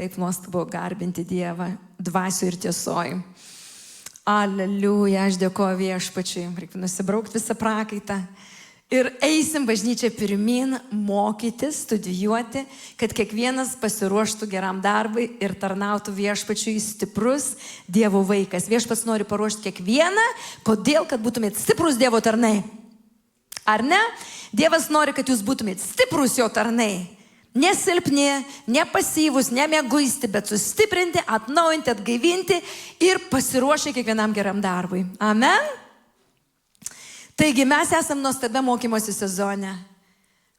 Taip nuostabu garbinti Dievą dvasiu ir tiesoj. Aleliuja, aš dėkoju Viešpačiui. Reikia nusibraukti visą prakaitą. Ir eisim bažnyčią pirmin, mokytis, studijuoti, kad kiekvienas pasiruoštų geram darbui ir tarnautų Viešpačiui stiprus Dievo vaikas. Viešpats nori paruošti kiekvieną, kodėl, kad būtumėt stiprus Dievo tarnai. Ar ne? Dievas nori, kad jūs būtumėt stiprus jo tarnai. Nesilpni, nepasyvus, nemieguisti, bet sustiprinti, atnaujinti, atgaivinti ir pasiruošę kiekvienam geram darbui. Amen? Taigi mes esam nuostabia mokymosi sezone,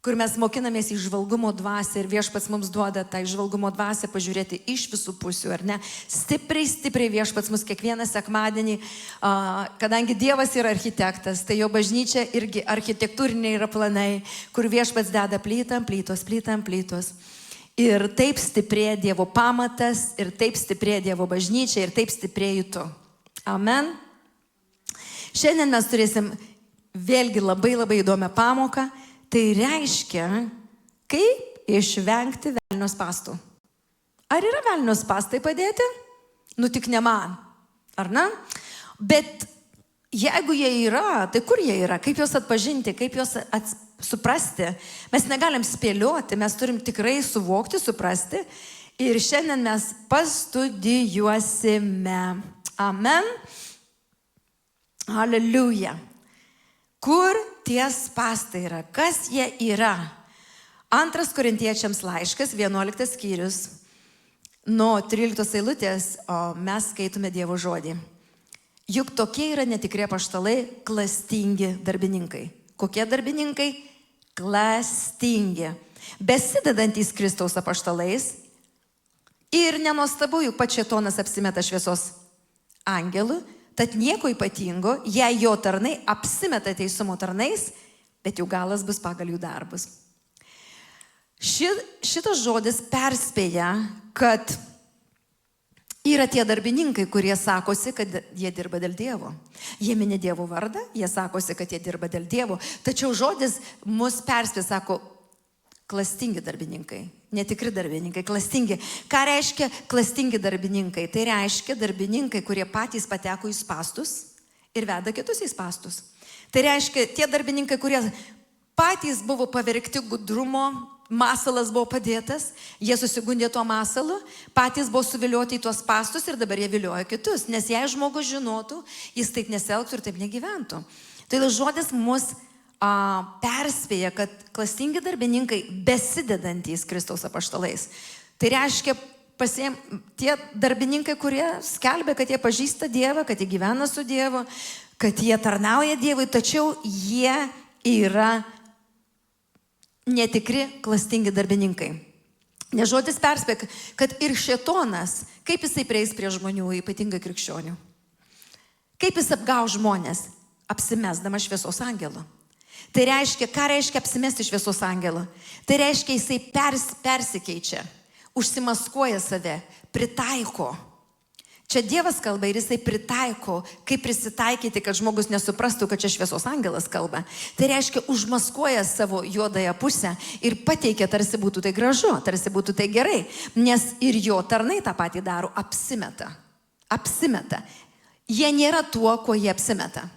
kur mes mokinamės į žvalgumo dvasią ir Viešpats mums duoda tą žvalgumo dvasią pažiūrėti iš visų pusių, ar ne? Stipriai Viešpats mus kiekvieną sekmadienį, kadangi Dievas yra architektas, tai jo bažnyčia irgi architektūriniai yra planai, kur Viešpats deda plytą ant plytos. Ir taip stiprėja Dievo pamatas, ir taip stiprėja Dievo bažnyčia, ir taip stiprėji tu. Amen. Šiandien mes turėsim vėlgi labai įdomią pamoką. Tai reiškia, kaip išvengti velnio spąstų. Ar yra velnio spąstai padėti? Nu tik ne man, ar ne? Bet jeigu jie yra, tai kur jie yra? Kaip juos atpažinti, kaip juos suprasti? Mes negalim spėlioti, mes turim tikrai suvokti, suprasti. Ir šiandien mes pastudijuosime. Amen. Aleliuja. Kur tie spąstai yra? Kas jie yra? 2 Korintiečiams laiškas, 11 skyrius, nuo 13 eilutės, o mes skaitome Dievo žodį. Juk tokie yra netikri apaštalai, klastingi darbininkai. Kokie darbininkai? Klastingi. Besidedantys Kristaus apaštalais. Ir nenuostabu, juk pats šėtonas apsimeta šviesos angelų. Tad nieko ypatingo, jei jo tarnai apsimeta teisumo tarnais, bet jų galas bus pagal jų darbus. Šitas žodis perspėja, kad yra tie darbininkai, kurie sakosi, kad jie dirba dėl Dievo. Jie mini Dievo vardą, jie sakosi, kad jie dirba dėl Dievo. Tačiau žodis mus perspėja, sako, klastingi darbininkai, netikri darbininkai, klastingi. Ką reiškia klastingi darbininkai? Tai reiškia darbininkai, kurie patys pateko į spąstus ir veda kitus į spąstus. Tai reiškia tie darbininkai, kurie patys buvo pavergti gudrumo, masalas buvo padėtas, jie susigundė tuo masalu, patys buvo suvilioti į tuos spąstus ir dabar jie vilioja kitus. Nes jei žmogus žinotų, jis taip nesielgtų ir taip negyventų. Tai žodis mus perspėja, kad klastingi darbininkai besidedantys Kristaus apaštalais. Tai reiškia tie darbininkai, kurie skelbia, kad jie pažįsta Dievą, kad jie gyvena su Dievu, kad jie tarnauja Dievui, tačiau jie yra netikri klastingi darbininkai. Nes žodis perspėja, kad ir šėtonas, kaip jisai prieis prie žmonių, ypatingai krikščionių. Kaip jis apgaus žmonės, apsimesdamas šviesos angelu. Tai reiškia, ką reiškia apsimesti šviesos angelą? Tai reiškia, jisai persikeičia, užsimaskuoja save, pritaiko. Čia Dievas kalba ir jisai pritaiko, kaip prisitaikyti, kad žmogus nesuprastų, kad čia šviesos angelas kalba. Tai reiškia, užmaskuoja savo juodąją pusę ir pateikia, tarsi būtų tai gražu, tarsi būtų tai gerai. Nes ir jo tarnai tą patį daro, apsimeta. Jie nėra tuo, kuo jie apsimeta.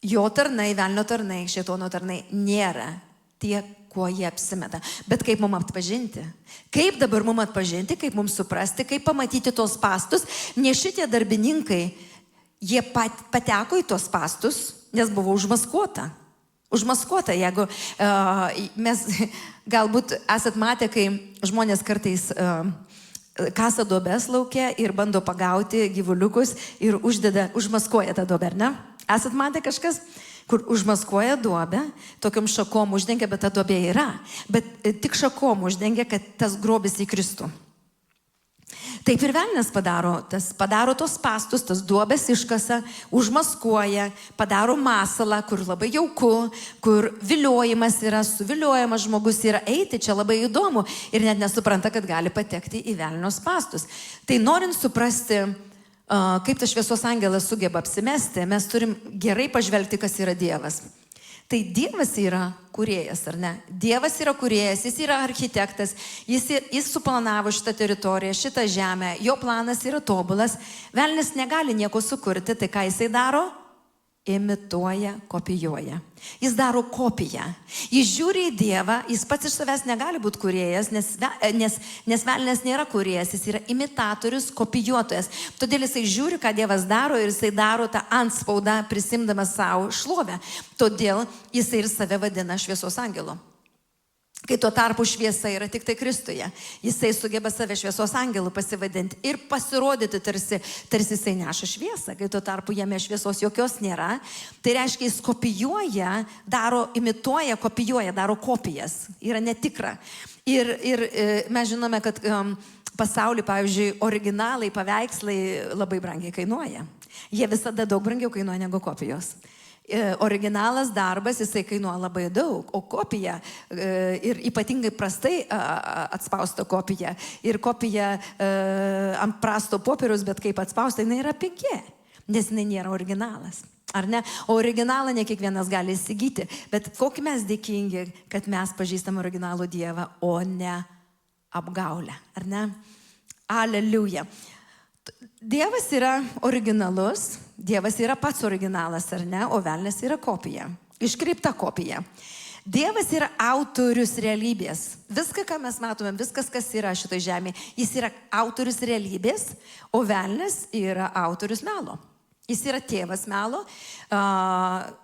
Jo tarnai, velnio tarnai, šėtono tarnai nėra tie, kuo jie apsimeta. Bet kaip mums atpažinti? Kaip dabar mums atpažinti, kaip mums suprasti, kaip pamatyti tos spąstus? Nes šitie darbininkai, jie pateko į tos spąstus, nes buvo užmaskuota. Užmaskuota, jeigu mes galbūt esat matę, kai žmonės kartais kasa duobes lauke ir bando pagauti gyvuliukus ir užmaskuoja tą duobę, ar ne? Esat matę kažkas, kur užmaskuoja duobę, tokiom šakom uždengia, bet ta duobė yra. Bet tik šakom uždengia, kad tas grobis įkristų. Taip ir velnias padaro tos spąstus, tas duobės iškasa, užmaskuoja, padaro masalą, kur labai jauku, kur viliojimas yra, suviliojamas žmogus yra, eiti čia labai įdomu ir net nesupranta, kad gali patekti į velnio spąstus. Tai norint suprasti, kaip tas šviesos angelas sugeba apsimesti, mes turim gerai pažvelgti, kas yra Dievas. Tai Dievas yra kūrėjas, ar ne? Dievas yra kūrėjas, jis yra architektas, jis suplanavo šitą teritoriją, šitą žemę, jo planas yra tobulas, velnias negali nieko sukurti, tai ką jisai daro? Imituoja, kopijuoja. Jis daro kopiją. Jis žiūri į Dievą, jis pats iš savęs negali būti kūrėjas, nes velnias nėra kūrėjas, jis yra imitatorius, kopijuotojas. Todėl jisai žiūri, ką Dievas daro ir jisai daro tą antspaudą, prisimdamas savo šlovę. Todėl jisai ir save vadina šviesos angelu. Kai tuo tarpu šviesa yra tik tai Kristuje. Jisai sugeba save šviesos angelu pasivadinti ir pasirodyti tarsi jisai neša šviesą. Kai tuo tarpu jame šviesos jokios nėra. Tai reiškia, jis kopijuoja, imituoja, kopijuoja, daro kopijas. Yra netikra. Ir mes žinome, kad pasaulyje, pavyzdžiui, originalai, paveikslai labai brangiai kainuoja. Jie visada daug brangiau kainuoja negu kopijos. Originalas darbas, jisai kainuoja labai daug, o kopija ir ypatingai prastai atspausta kopija ir kopija ant prasto popieriaus, bet kaip atspausta, jinai yra pigi, nes jinai nėra originalas. Ar ne? O originalą ne kiekvienas gali įsigyti, bet kokį mes dėkingi, kad mes pažįstam originalų Dievą, o ne apgaulę. Ar ne? Aleliuja. Dievas yra originalus, Dievas yra pats originalas, ar ne, o velnias yra kopija, iškreipta kopija. Dievas yra autorius realybės. Viską, ką mes matome, viskas, kas yra šitoje žemėje, jis yra autorius realybės, o velnias yra autorius melo. Jis yra tėvas melo,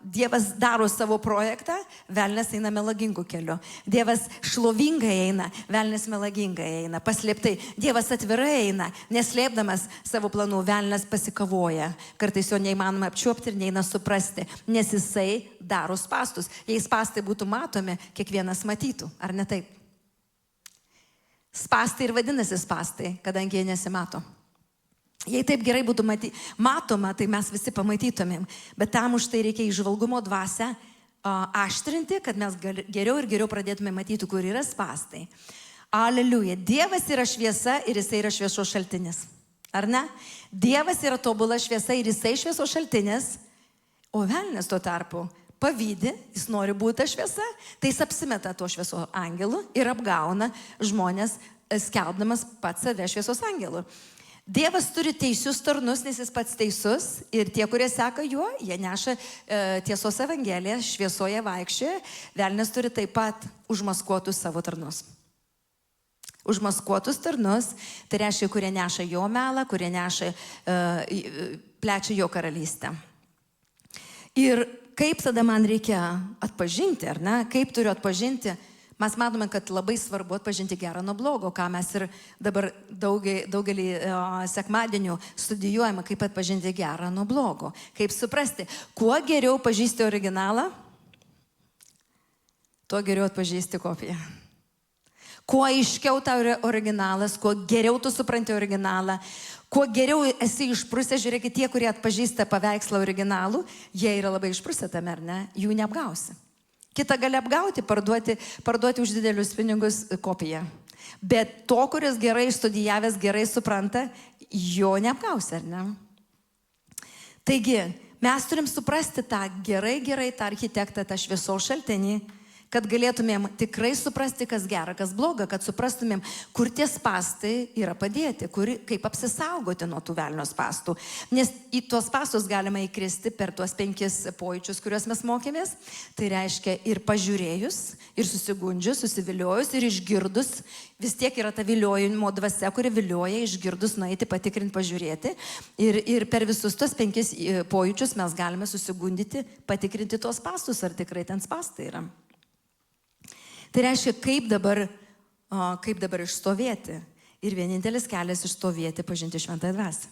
Dievas daro savo projektą, velnias eina melagingų keliu. Dievas šlovingai eina, velnias melagingai eina, paslėptai. Dievas atvirai eina, neslėpdamas savo planų, velnias pasikavoja. Kartais jo neįmanoma apčiuopti ir neina suprasti, nes jisai daro spastus. Jei spastai būtų matomi, kiekvienas matytų, ar ne taip? Spastai ir vadinasi spastai, kadangi jie nesimato. Jei taip gerai būtų matoma, tai mes visi pamatytumėm. Bet tam už tai reikia įžvalgumo dvasią aštrinti, kad mes geriau ir geriau pradėtume matyti, kur yra spastai. Aleliuja. Dievas yra šviesa ir jisai yra šviesos šaltinis. Ar ne? Dievas yra tobula šviesa ir jisai šviesos šaltinis, o velnias tuo tarpu pavydi, jis nori būti šviesa, tai jis apsimeta tuo šviesos angelu ir apgauna žmonės, skelbdamas pats save šviesos angelu. Dievas turi teisius tarnus, nes jis pats teisus ir tie, kurie seka juo, jie neša tiesos evangeliją, šviesoje vaikščioje. Velnias turi taip pat užmaskuotus savo tarnus. Užmaskuotus tarnus, tai reiškia, kurie neša jo melą, kurie plečia jo karalystę. Ir kaip tada man reikia atpažinti, ar ne? Kaip turiu atpažinti? Mes matome, kad labai svarbu atpažinti gerą nuo blogo, ką mes ir dabar daugelį sekmadienių studijuojame, kaip atpažinti gerą nuo blogo. Kaip suprasti, kuo geriau pažįsti originalą, tuo geriau atpažįsti kopiją. Kuo aiškiau tau yra originalas, kuo geriau tu supranti originalą, kuo geriau esi išprusę, žiūrėkit, tie, kurie atpažįsta paveikslą originalų, jie yra labai išprusę tame, ar ne? Jų neapgausi. Kita gali apgauti, parduoti už didelius pinigus kopiją. Bet to, kuris gerai išstudijavęs, gerai supranta, jo neapgausi, ar ne? Taigi, mes turim suprasti tą gerai, tą architektą, tą šviesos šaltinį, kad galėtumėm tikrai suprasti, kas gera, kas bloga, kad suprastumėm, kur tie spastai yra padėti, kaip apsisaugoti nuo tų velnio spastų. Nes į tuos spastus galima įkristi per tuos 5 pojūčius, kuriuos mes mokėmės. Tai reiškia ir pažiūrėjus, ir susigundžius, susiviliojus, ir išgirdus. Vis tiek yra ta viliojimo dvasia, kuri vilioja, išgirdus, nueiti, patikrinti, pažiūrėti. Ir per visus tuos 5 pojūčius mes galime susigundyti, patikrinti tuos spastus, ar tikrai ten spastai yra. Tai reiškia, kaip dabar išstovėti. Ir vienintelis kelias išstovėti, pažinti šventąją dvasią.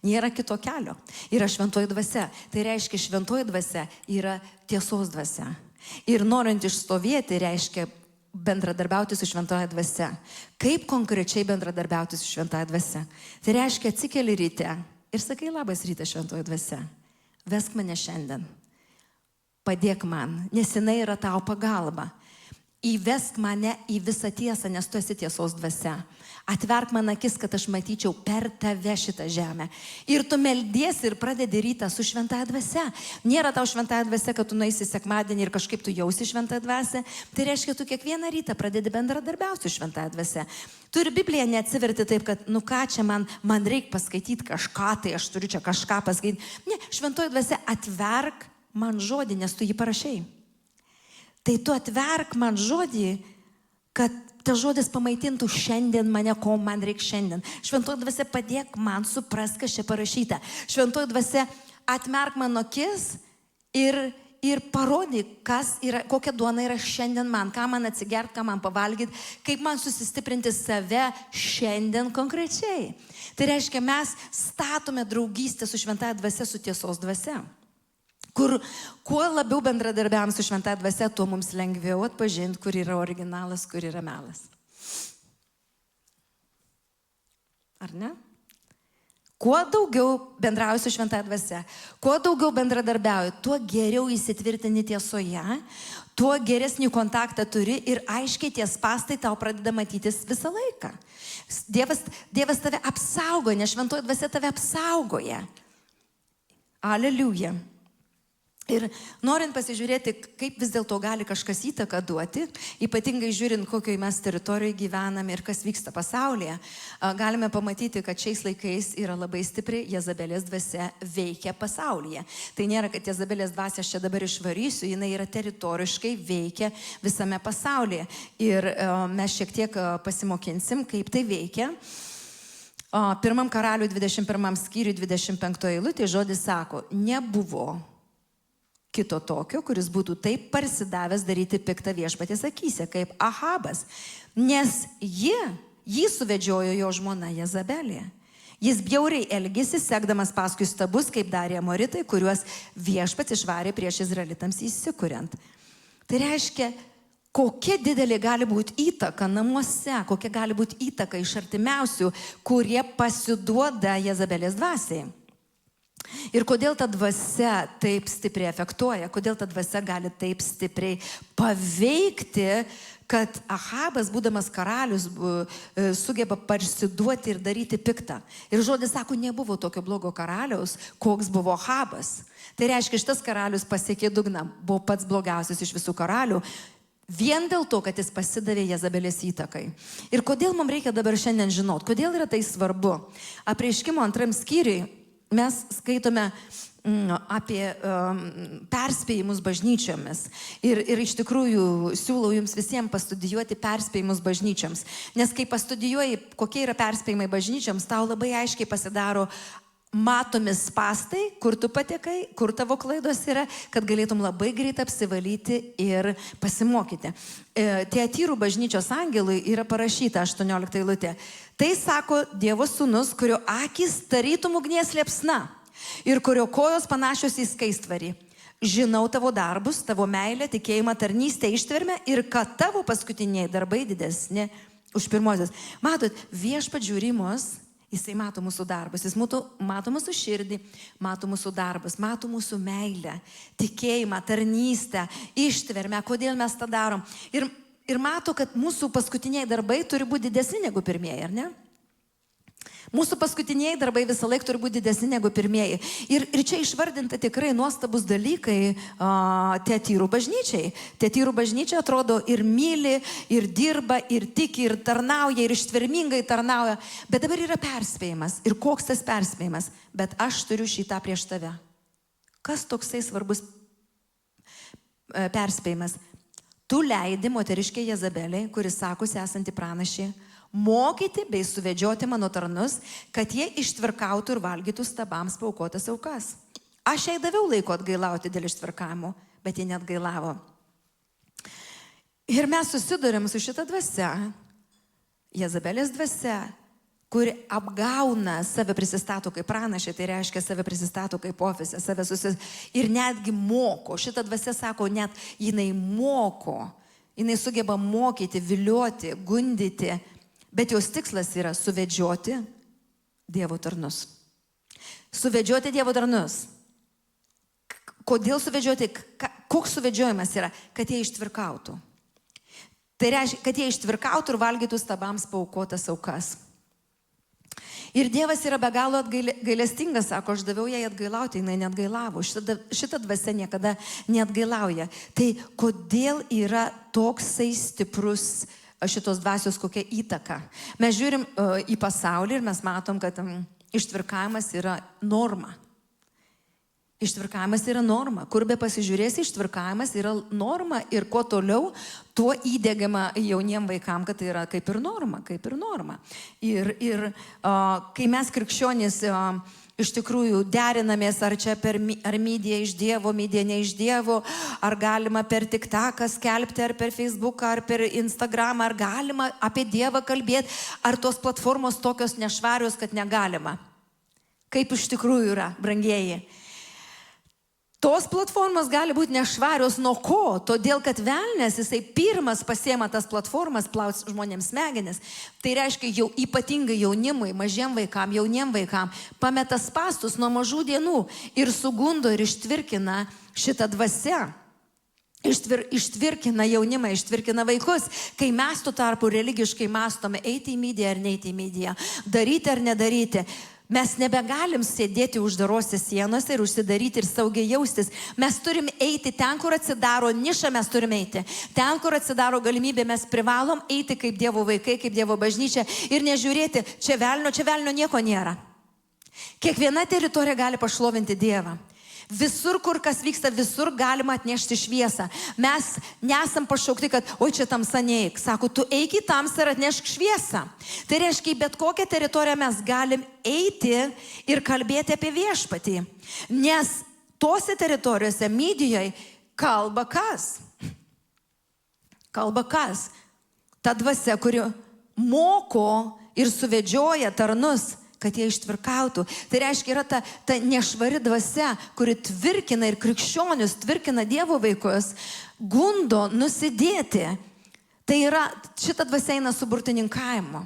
Nėra kito kelio. Yra šventoji dvasia. Tai reiškia, šventoji dvasia yra tiesos dvasia. Ir norint išstovėti, reiškia bendradarbiauti su šventoji dvasia. Kaip konkrečiai bendradarbiauti su šventoji dvasia? Tai reiškia, atsikeli ryte ir sakai, labas rytas šventoji dvasia. Vesk mane šiandien. Padėk man, nes jinai yra tau pagalba. įvesk mane į visą tiesą, nes tu esi tiesos dvasia. Atverk man akis, kad aš matyčiau per tave šitą žemę. Ir tu meldiesi ir pradedi rytą su šventąja dvasia. Nėra tau šventąja dvasia, kad tu nueisi sekmadienį ir kažkaip tu jausi šventąją dvasią. Tai reiškia, tu kiekvieną rytą pradedi bendradarbiauti su šventąja dvasia. Tu ir Bibliją neatsiverti taip, kad, nu ką čia man reikia paskaityti kažką, tai aš turiu čia kažką paskaityti. Ne, šventoji dvasia, atverk man žodį, nes tu jį parašei. Tai tu atverk man žodį, kad tas žodis pamaitintų šiandien mane, ko man reikia šiandien. Šventoji dvasia, padėk man supras, kas čia parašyta. Šventoji dvasia, atmerk mano akis ir parodyk, kas yra, kokia duona yra šiandien man, ką man atsigert, ką man pavalgyti, kaip man susistiprinti save šiandien konkrečiai. Tai reiškia, mes statome draugystę su šventąja dvasia, su tiesos dvasia. Kur kuo labiau bendradarbiavom su šventąja dvasia, tuo mums lengviau atpažinti, kur yra originalas, kur yra melas. Ar ne? Kuo daugiau bendrauji su šventąja dvasia, kuo daugiau bendradarbiauji, tuo geriau įsitvirtini tiesoje, tuo geresnį kontaktą turi ir aiškiai tie spąstai tau pradeda matytis visą laiką. Dievas tave apsaugoja, nes šventoji dvasia tave apsaugoja. Aleliuja. Ir norint pasižiūrėti, kaip vis dėlto gali kažkas įtaką duoti, ypatingai žiūrint, kokioje mes teritorijoje gyvename ir kas vyksta pasaulyje, galime pamatyti, kad šiais laikais yra labai stipri Jezabelės dvasia veikia pasaulyje. Tai nėra, kad Jezabelės dvasia aš čia dabar išvarysiu, jinai yra teritoriškai veikia visame pasaulyje. Ir mes šiek tiek pasimokinsim, kaip tai veikia. 1 Karalių 21 skyriui 25 eilutė žodis sako, nebuvo kito tokio, kuris būtų taip parsidavęs daryti piktą viešpaties akyse, kaip Ahabas, nes jį suvedžiojo jo žmona Jezabelė. Jis bjauriai elgėsi, sekdamas paskui stabus, kaip darė amoritai, kuriuos viešpats išvarė prieš izraelitams įsikuriant. Tai reiškia, kokia didelė gali būti įtaka namuose, kokia gali būti įtaka iš artimiausių, kurie pasiduoda Jezabelės dvasiai. Ir kodėl ta dvasia taip stipriai afektuoja, kodėl ta dvasia gali taip stipriai paveikti, kad Ahabas, būdamas karalius, sugeba parsiduoti ir daryti piktą. Ir žodis sako, nebuvo tokio blogo karaliaus, koks buvo Ahabas. Tai reiškia, šitas karalius pasiekė dugną, buvo pats blogiausias iš visų karalių, vien dėl to, kad jis pasidavė Jezabelės įtakai. Ir kodėl mums reikia dabar šiandien žinot, kodėl yra tai svarbu? Apreiškimo 2 skyriui mes skaitome apie perspėjimus bažnyčiomis. Ir iš tikrųjų siūlau jums visiems pastudijuoti perspėjimus bažnyčioms. Nes kai pastudijuoji, kokie yra perspėjimai bažnyčioms, tau labai aiškiai pasidaro matomi spąstai, kur tu patekai, kur tavo klaidos yra, kad galėtum labai greit apsivalyti ir pasimokyti. Tiatyrų bažnyčios angelui yra parašyta 18 eilutė. Tai sako Dievo sūnus, kurio akys tarytum ugnies liepsna ir kurio kojos panašios į skaistvarį. Žinau tavo darbus, tavo meilę, tikėjimą, tarnystę, ištvermę ir kad tavo paskutiniai darbai didesni už pirmosios. Matot, viešpats žiūri mus. Jisai mato mūsų darbus, jis mato mūsų širdį, mato mūsų darbus, mato mūsų meilę, tikėjimą, tarnystę, ištvermę, kodėl mes tą darom. Ir mato, kad mūsų paskutiniai darbai turi būti didesni negu pirmieji, ar ne? Mūsų paskutiniai darbai visą laiką turi būti didesni negu pirmieji. Ir čia išvardinta tikrai nuostabus dalykai Tiatyrų bažnyčiai. Tiatyrų bažnyčia atrodo ir myli, ir dirba, ir tiki, ir tarnauja, ir ištvermingai tarnauja. Bet dabar yra perspėjimas. Ir koks tas perspėjimas? Bet aš turiu šitą prieš tave. Kas toksai svarbus perspėjimas? Tu leidi moteriškė Jezabelei, kuris sakosi esanti pranašė, mokyti bei suvedžioti mano tarnus, kad jie ištvirkautų ir valgytų stabams paaukotas aukas. Aš jai daviau laiko atgailauti dėl ištvirkavimo, bet jie neatgailavo. Ir mes susidurėm su šita dvasia, Jezabelės dvasia, kuri apgauna, save prisistato kaip pranašė, tai reiškia save prisistato kaip ofise, ir netgi moko. Šita dvasia sako, net jinai moko, jinai sugeba mokyti, vilioti, gundyti, bet jos tikslas yra suvedžioti Dievo tarnus. Suvedžioti Dievo tarnus. Kodėl suvedžioti? Koks suvedžiojimas yra? Kad jie ištvirkautų. Tai reiškia, kad jie ištvirkautų ir valgytų stabams paaukotas aukas. Ir Dievas yra be galo gailestingas, sako, aš daviau jai atgailauti, jinai neatgailavo. Šita dvasia niekada neatgailauja. Tai kodėl yra toksai stiprus šitos dvasios kokia įtaka? Mes žiūrim į pasaulį ir mes matom, kad ištvirkavimas yra norma. Ištvirkavimas yra norma. Kur be pasižiūrėsi, ištvirkavimas yra norma. Ir kuo toliau, tuo įdėgiama jauniem vaikam, kad tai yra kaip ir norma, kaip ir norma. Ir kai mes krikščionys iš tikrųjų derinamės, ar čia ar midija iš Dievo, midija ne iš Dievo, ar galima per TikToką skelbti, ar per Facebooką, ar per Instagramą, ar galima apie Dievą kalbėti, ar tos platformos tokios nešvarios, kad negalima. Kaip iš tikrųjų yra, brangieji. Tos platformos gali būti nešvarios nuo ko? Todėl, kad velnias, jisai pirmas pasiema tas platformas, plaus žmonėms smegenis. Tai reiškia jau ypatingai jaunimui, mažiem vaikam, jauniem vaikam, pameta spastus nuo mažų dienų ir sugundo ir ištvirkina šitą dvasią. Ištvirkina jaunimą, ištvirkina vaikus. Kai mes tuo tarpu religiškai mąstome, eiti į midiją ar neiti į midiją, daryti ar nedaryti, mes nebegalim sėdėti uždarose sienose ir užsidaryti ir saugiai jaustis. Mes turim eiti ten, kur atsidaro niša, mes turim eiti. Ten, kur atsidaro galimybė, mes privalom eiti kaip Dievo vaikai, kaip Dievo bažnyčia ir nežiūrėti, čia velnio nieko nėra. Kiekviena teritorija gali pašlovinti Dievą. Visur, kur kas vyksta, visur galima atnešti šviesą. Mes nesam pašaukti, kad, oi čia tamsa neik. Sako, tu eik į tamsą ir atnešk šviesą. Tai reiškia, bet kokią teritoriją mes galim eiti ir kalbėti apie viešpatį. Nes tose teritorijose, Midijoje, kalba kas? Kalba kas? Ta dvasia, kuri moko ir suvedžioja tarnus, kad jie ištvirkautų. Tai reiškia, yra ta nešvari dvasia, kuri tvirkina ir krikščionius, tvirkina Dievo vaikus, gundo nusidėti. Tai yra, šita dvasia eina su burtininkavimu.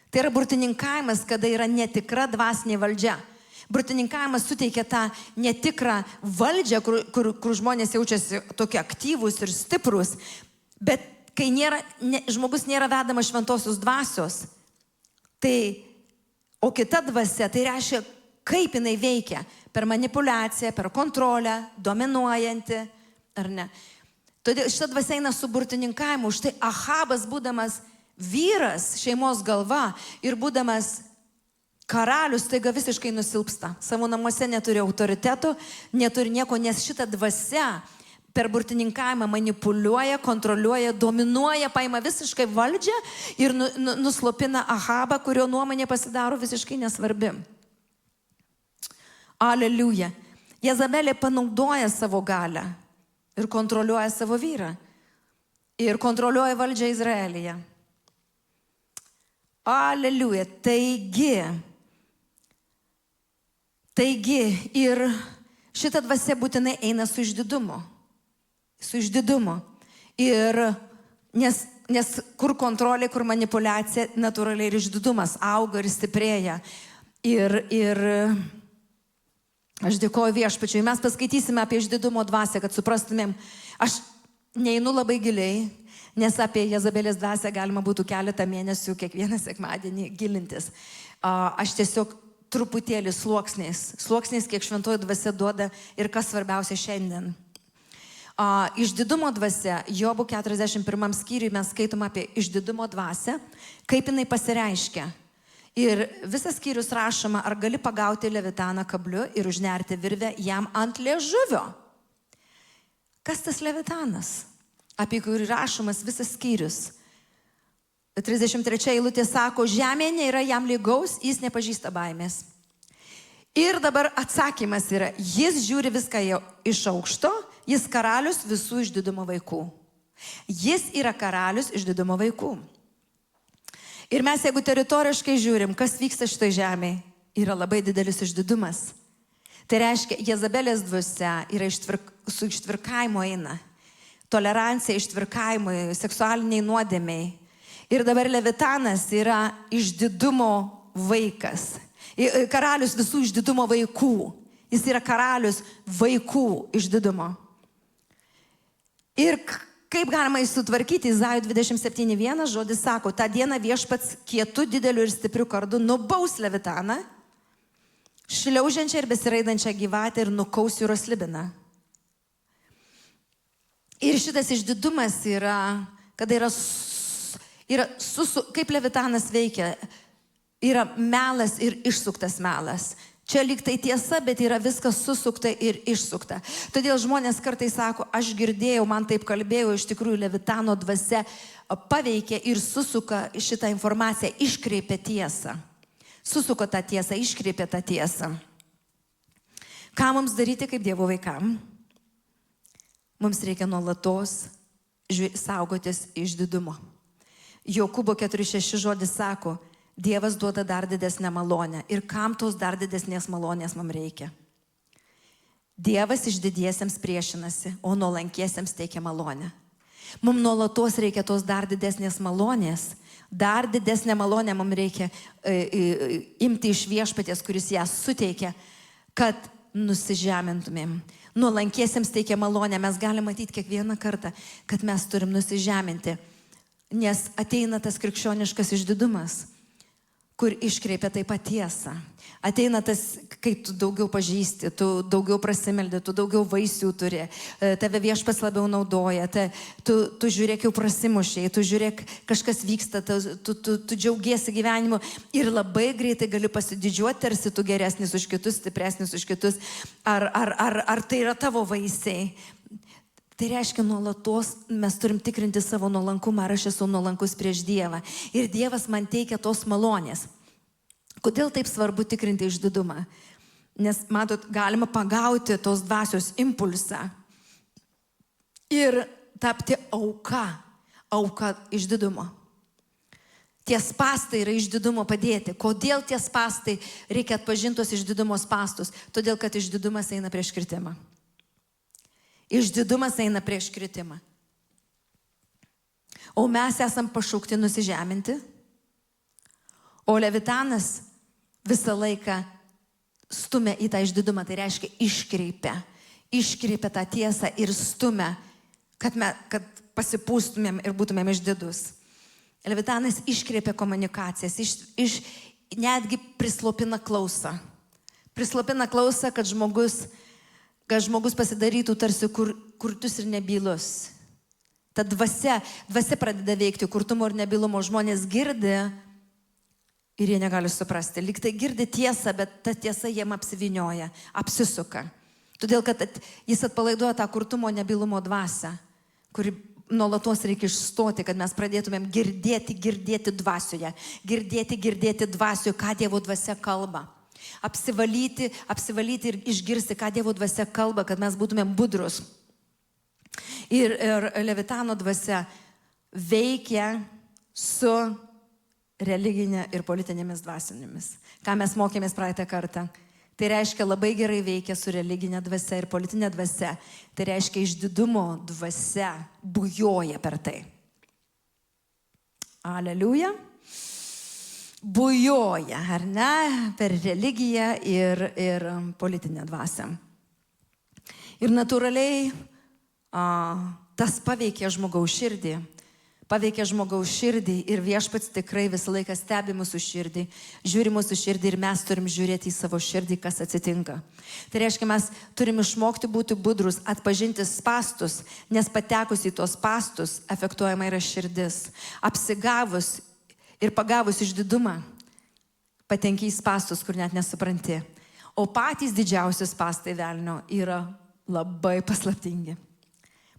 Tai yra burtininkavimas, kada yra netikra dvasinė valdžia. Burtininkavimas suteikia tą netikrą valdžią, kur žmonės jaučiasi tokie aktyvūs ir stiprus. Bet kai žmogus nėra vedamas šventosios dvasios, o kita dvasia, tai reiškia, kaip jinai veikia. Per manipulaciją, per kontrolę, dominuojanti, ar ne. Todėl šita dvasia eina su burtininkavimu. Štai Ahabas, būdamas vyras, šeimos galva ir būdamas karalius, taiga visiškai nusilpsta. Savo namuose neturi autoriteto, neturi nieko, nes šita dvasia per burtininkavimą manipuliuoja, kontroliuoja, dominuoja, paima visiškai valdžią ir nuslopina Ahabą, kurio nuomonė pasidaro visiškai nesvarbi. Aleliuja. Jezabelė panaudoja savo galią ir kontroliuoja savo vyrą. Ir kontroliuoja valdžią Izraelyje. Aleliuja. Taigi, ir šita dvasia būtinai eina su išdidumu. Su išdidumu. Ir nes kur kontrolė, kur manipuliacija, natūraliai ir išdidumas auga ir stiprėja. Ir aš dėkoju viešpačiui. Mes paskaitysime apie išdidumo dvasią, kad suprastumėm. Aš neinu labai giliai, nes apie Jezabelės dvasią galima būtų keletą mėnesių kiekvieną sekmadienį gilintis. Aš tiesiog truputėlį sluoksniais, kiek šventoji dvasia duoda ir kas svarbiausia šiandien. Išdidumo dvasia, Jobų 41 skyriui mes skaitom apie išdidumo dvasią, kaip jinai pasireiškia. Ir visas skyrius rašoma, ar gali pagauti levitaną kabliu ir užnerti virvę jam ant liežuvio. Kas tas levitanas, apie kurį rašomas visas skyrius? 33 eilutė sako, žemė nėra jam lygaus, jis nepažįsta baimės. Ir dabar atsakymas yra, jis žiūri viską jau iš aukšto, jis karalius visų išdidumo vaikų. Jis yra karalius išdidumo vaikų. Ir mes, jeigu teritoriškai žiūrim, kas vyksta šitoj žemėje, yra labai didelis išdidumas. Tai reiškia, Jezabelės dvasia yra su ištvirkavimu eina. Tolerancija ištvirkavimui, seksualiniai nuodėmiai. Ir dabar Levitanas yra išdidumo vaikas. Karalius visų išdidumo vaikų. Jis yra karalius vaikų išdidumo. Ir kaip galima įsutvarkyti, Izaijo 27:1 žodis sako, tą dieną viešpats kietu, dideliu ir stipriu kardu nubaus Levitaną, šliaužiančią ir besiraidančią gyvatę ir nukaus jūros slibiną. Ir šitas išdidumas yra, kada kaip Levitanas veikia, yra melas ir išsuktas melas. Čia lyg tai tiesa, bet yra viskas susukta ir išsukta. Todėl žmonės kartais sako, aš girdėjau, man taip kalbėjau, iš tikrųjų Levitano dvasia paveikia ir susuka šitą informaciją, iškreipia tiesą. Susuka tą tiesą, iškreipia tą tiesą. Ką mums daryti kaip Dievo vaikam? Mums reikia nuolatos saugotis išdidumo. Jokūbo 4:6 žodis sako, Dievas duoda dar didesnę malonę. Ir kam tos dar didesnės malonės mums reikia? Dievas išdidiesiems priešinasi, o nuolankiesiems teikia malonę. Mums nuolatos reikia tos dar didesnės malonės. Dar didesnę malonę mums reikia imti iš viešpaties, kuris ją suteikia, kad nusižemintumėm. Nuolankiesiems teikia malonę. Mes galime matyti kiekvieną kartą, kad mes turim nusižeminti. Nes ateina tas krikščioniškas išdidumas, kur iškreipia taip pat tiesą. Ateina tas, kai tu daugiau pažįsti, tu daugiau prasimeldi, tu daugiau vaisių turi, tave viešpats labiau naudoja, tu žiūrėk jau prasimušiai, tu žiūrėk kažkas vyksta, tu džiaugiesi gyvenimu ir labai greitai gali pasididžiuoti, tarsi tu geresnis už kitus, stipresnis už kitus. Ar tai yra tavo vaisiai? Tai reiškia, nuolatos mes turim tikrinti savo nuolankumą, ar aš esu nuolankus prieš Dievą. Ir Dievas man teikia tos malonės. Kodėl taip svarbu tikrinti išdidumą? Nes, matot, galima pagauti tos dvasios impulsą ir tapti auka išdidumo. Tie spastai yra išdidumo padėti. Kodėl tie spastai reikia atpažinti tos išdidumo spastus? Todėl, kad išdidumas eina prieš kritimą. Išdidumas eina prieš kritimą. O mes esam pašaukti nusižeminti. O Levitanas visą laiką stumia į tą išdidumą. Tai reiškia iškreipia tą tiesą ir stumia, kad pasipūstumėm ir būtumėm išdidus. Levitanas iškreipia komunikacijas, netgi prislopina klausą. Prislopina klausą, kad žmogus pasidarytų tarsi kurtus ir nebylus. Ta dvasia pradeda veikti kurtumo ir nebylumo. Žmonės girdi ir jie negali suprasti. Lyg tai girdi tiesą, bet ta tiesa jiem apsivinioja, apsisuka. Todėl, kad jis atpalaiduoja tą kurtumo nebylumo dvasią, kuri nuolatos reikia išstoti, kad mes pradėtumėm girdėti dvasioje. Girdėti dvasioje, ką Dievo dvasia kalba. Apsivalyti ir išgirsti, ką Dievo dvasia kalba, kad mes būtumėm budrus. Ir Levitano dvasia veikia su religinė ir politinėmis dvasinėmis. Ką mes mokėmės praeitą kartą. Tai reiškia labai gerai veikia su religinė dvasia ir politinė dvasia. Tai reiškia išdidumo dvasia bujoja per tai. Aleliuja. Bujoja, ar ne, per religiją ir politinę dvasią. Ir natūraliai tas paveikia žmogaus širdį. Paveikia žmogaus širdį ir viešpats tikrai visą laiką stebi mūsų širdį, žiūri mūsų širdį ir mes turim žiūrėti į savo širdį, kas atsitinka. Tai reiškia, mes turim išmokti būti budrus, atpažinti spastus, nes patekus į tuos spastus afektuojama yra širdis. Apsigavus ir pagavus išdidumą, patenki į spastus, kur net nesupranti. O patys didžiausi spastai velnio yra labai paslaptingi.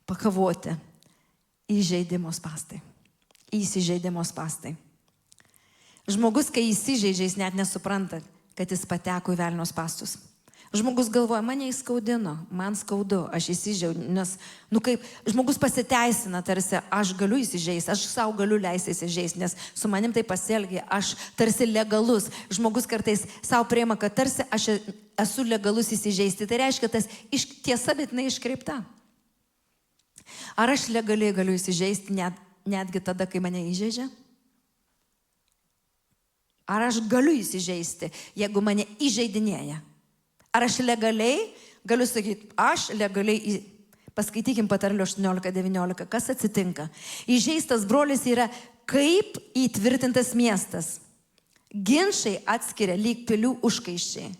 Pakavoti. Įžeidimo spastai. Įsižeidimo spastai. Žmogus, kai įsižeidžia, jis net nesupranta, kad jis pateko į velnio spastus. Žmogus galvoja, mane įskaudino, man skaudu, aš įsižeidžiau, nes, kaip, žmogus pasiteisina, tarsi, aš galiu įsižeisti, aš savo galiu leisti įsižeisti, nes su manim tai pasielgia, aš tarsi legalus. Žmogus kartais savo priima, kad tarsi aš esu legalus įsižeisti. Tai reiškia, tas tiesa, bet jinai iškreipta. Ar aš legaliai galiu įsižeisti netgi tada, kai mane įžeidžia? Ar aš galiu įsižeisti, jeigu mane įžeidinėja? Ar aš legaliai galiu sakyti, aš legaliai Paskaitykim Patarlių 18-19. Kas atsitinka? Įžeistas brolis yra kaip įtvirtintas miestas. Ginčai atskiria lyg pilių užkaiščiai.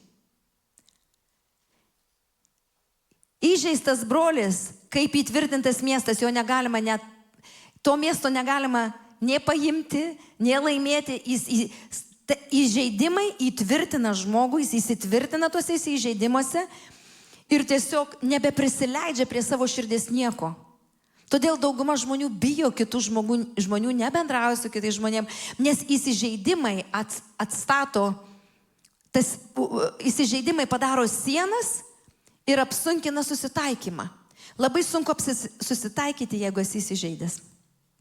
Įžeistas brolis, kaip įtvirtintas miestas, jo negalima net, to miesto negalima nei paimti, nei laimėti. Įžeidimai įtvirtina žmogų, jis įsitvirtina tuose įžeidimuose ir tiesiog nebeprisileidžia prie savo širdies nieko. Todėl dauguma žmonių bijo kitų žmonių, nebendrauja su kitais žmonėmis, nes įsižeidimai atstato, įsižeidimai padaro sienas ir apsunkina susitaikymą. Labai sunku susitaikyti, jeigu esi įsižeidęs.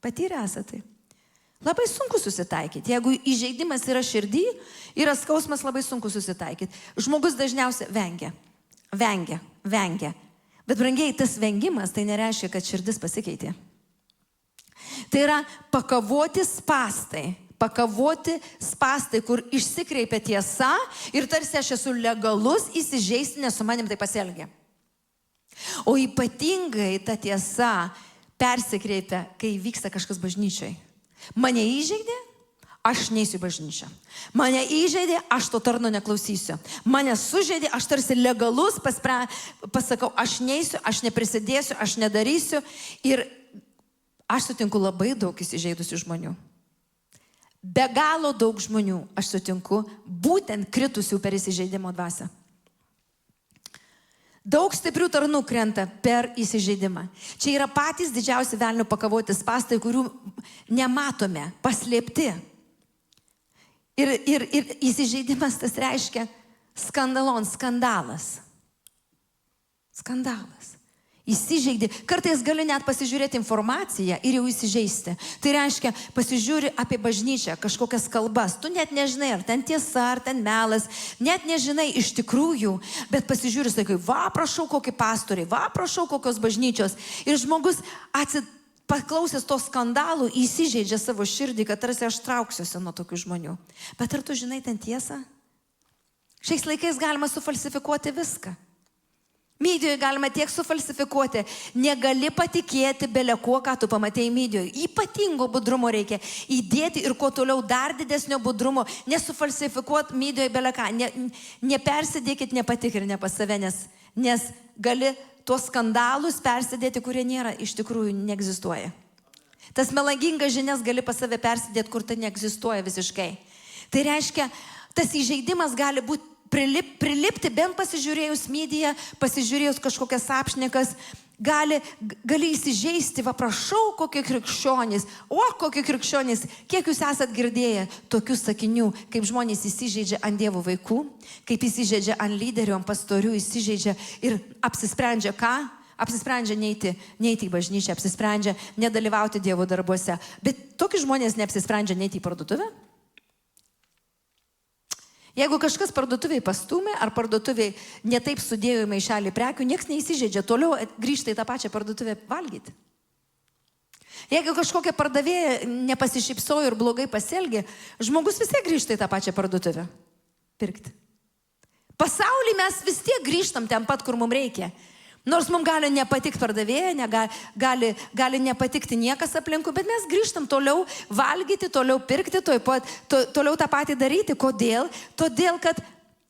Patyrę esate tai. Labai sunku susitaikyti. Jeigu įžeidimas yra širdį, yra skausmas, labai sunku susitaikyti. Žmogus dažniausiai vengia. Bet, brangiai, tas vengimas, tai nereiškia, kad širdis pasikeitė. Tai yra pakavoti spastai, kur išsikreipia tiesa ir tarsi aš esu legalus įsižeisti, nes su manim tai pasielgia. O ypatingai ta tiesa persikreipia, kai vyksta kažkas bažnyčiai. Mane įžeidė, aš neisiu į bažnyčią. Mane įžeidė, aš to tarno neklausysiu. Mane sužeidė, aš tarsi legalus pasakau, aš neisiu, aš neprisidėsiu, aš nedarysiu. Ir aš sutinku labai daug įsižeidusių žmonių. Be galo daug žmonių aš sutinku būtent kritusių per įsižeidimo dvasią. Daug stiprių tarnų krenta per įsižeidimą. Čia yra patys didžiausi velnių pakavoti spastai, kurių nematome, paslėpti. Ir įsižeidimas tas reiškia skandalas. Įsižeidi. Kartais gali net pasižiūrėti informaciją ir jau įsižeisti. Tai reiškia, pasižiūri apie bažnyčią, kažkokias kalbas. Tu net nežinai, ar ten tiesa, ar ten melas. Net nežinai iš tikrųjų, bet pasižiūri, sakai, va, prašau kokį pastoriai, va, prašau kokios bažnyčios. Ir žmogus paklausęs to skandalų įsižeidžia savo širdį, kad tarsi aš trauksiuosi nuo tokių žmonių. Bet ar tu žinai ten tiesą? Šiais laikais galima sufalsifikuoti viską. Medijoje galima tiek sufalsifikuoti, negali patikėti bele kuo, ką tu pamatėjai medijoje. Ypatingo budrumo reikia įdėti ir kuo toliau dar didesnio budrumo, nesufalsifikuoti medijoje bele ką. Nepersidėkit nepatikrinę pas save, nes gali tuos skandalus persidėti, kurie nėra, iš tikrųjų neegzistuoja. Tas melagingas žinias gali pas save persidėti, kur tai neegzistuoja visiškai. Tai reiškia, tas įžeidimas gali būti prilipti, bent pasižiūrėjus mediją, pasižiūrėjus kažkokias apšnekas, gali įsižeisti, va prašau, kokie krikščionys, kiek jūs esat girdėję tokių sakinių, kaip žmonės įsižeidžia ant Dievo vaikų, kaip įsižeidžia ant lyderių, ant pastorių, įsižeidžia ir apsisprendžia ką? Apsisprendžia neiti į bažnyčią, apsisprendžia nedalyvauti Dievo darbuose. Bet tokie žmonės neapsisprendžia neiti į parduotuvę. Jeigu kažkas parduotuviai pastumė, ar parduotuviai netaip sudėjo į maišelį prekių, nieks neįsižeidžia, toliau grįžta į tą pačią parduotuvę valgyti. Jeigu kažkokia pardavėja nepasišypsojo ir blogai pasielgė, žmogus vis tiek grįžta į tą pačią parduotuvę pirkti. Pasaulyje mes vis tiek grįžtam ten pat, kur mums reikia. Nors mums gali nepatikti pardavėja, gali nepatikti niekas aplinkui, bet mes grįžtam toliau valgyti, toliau pirkti, toliau tą patį daryti. Kodėl? Todėl, kad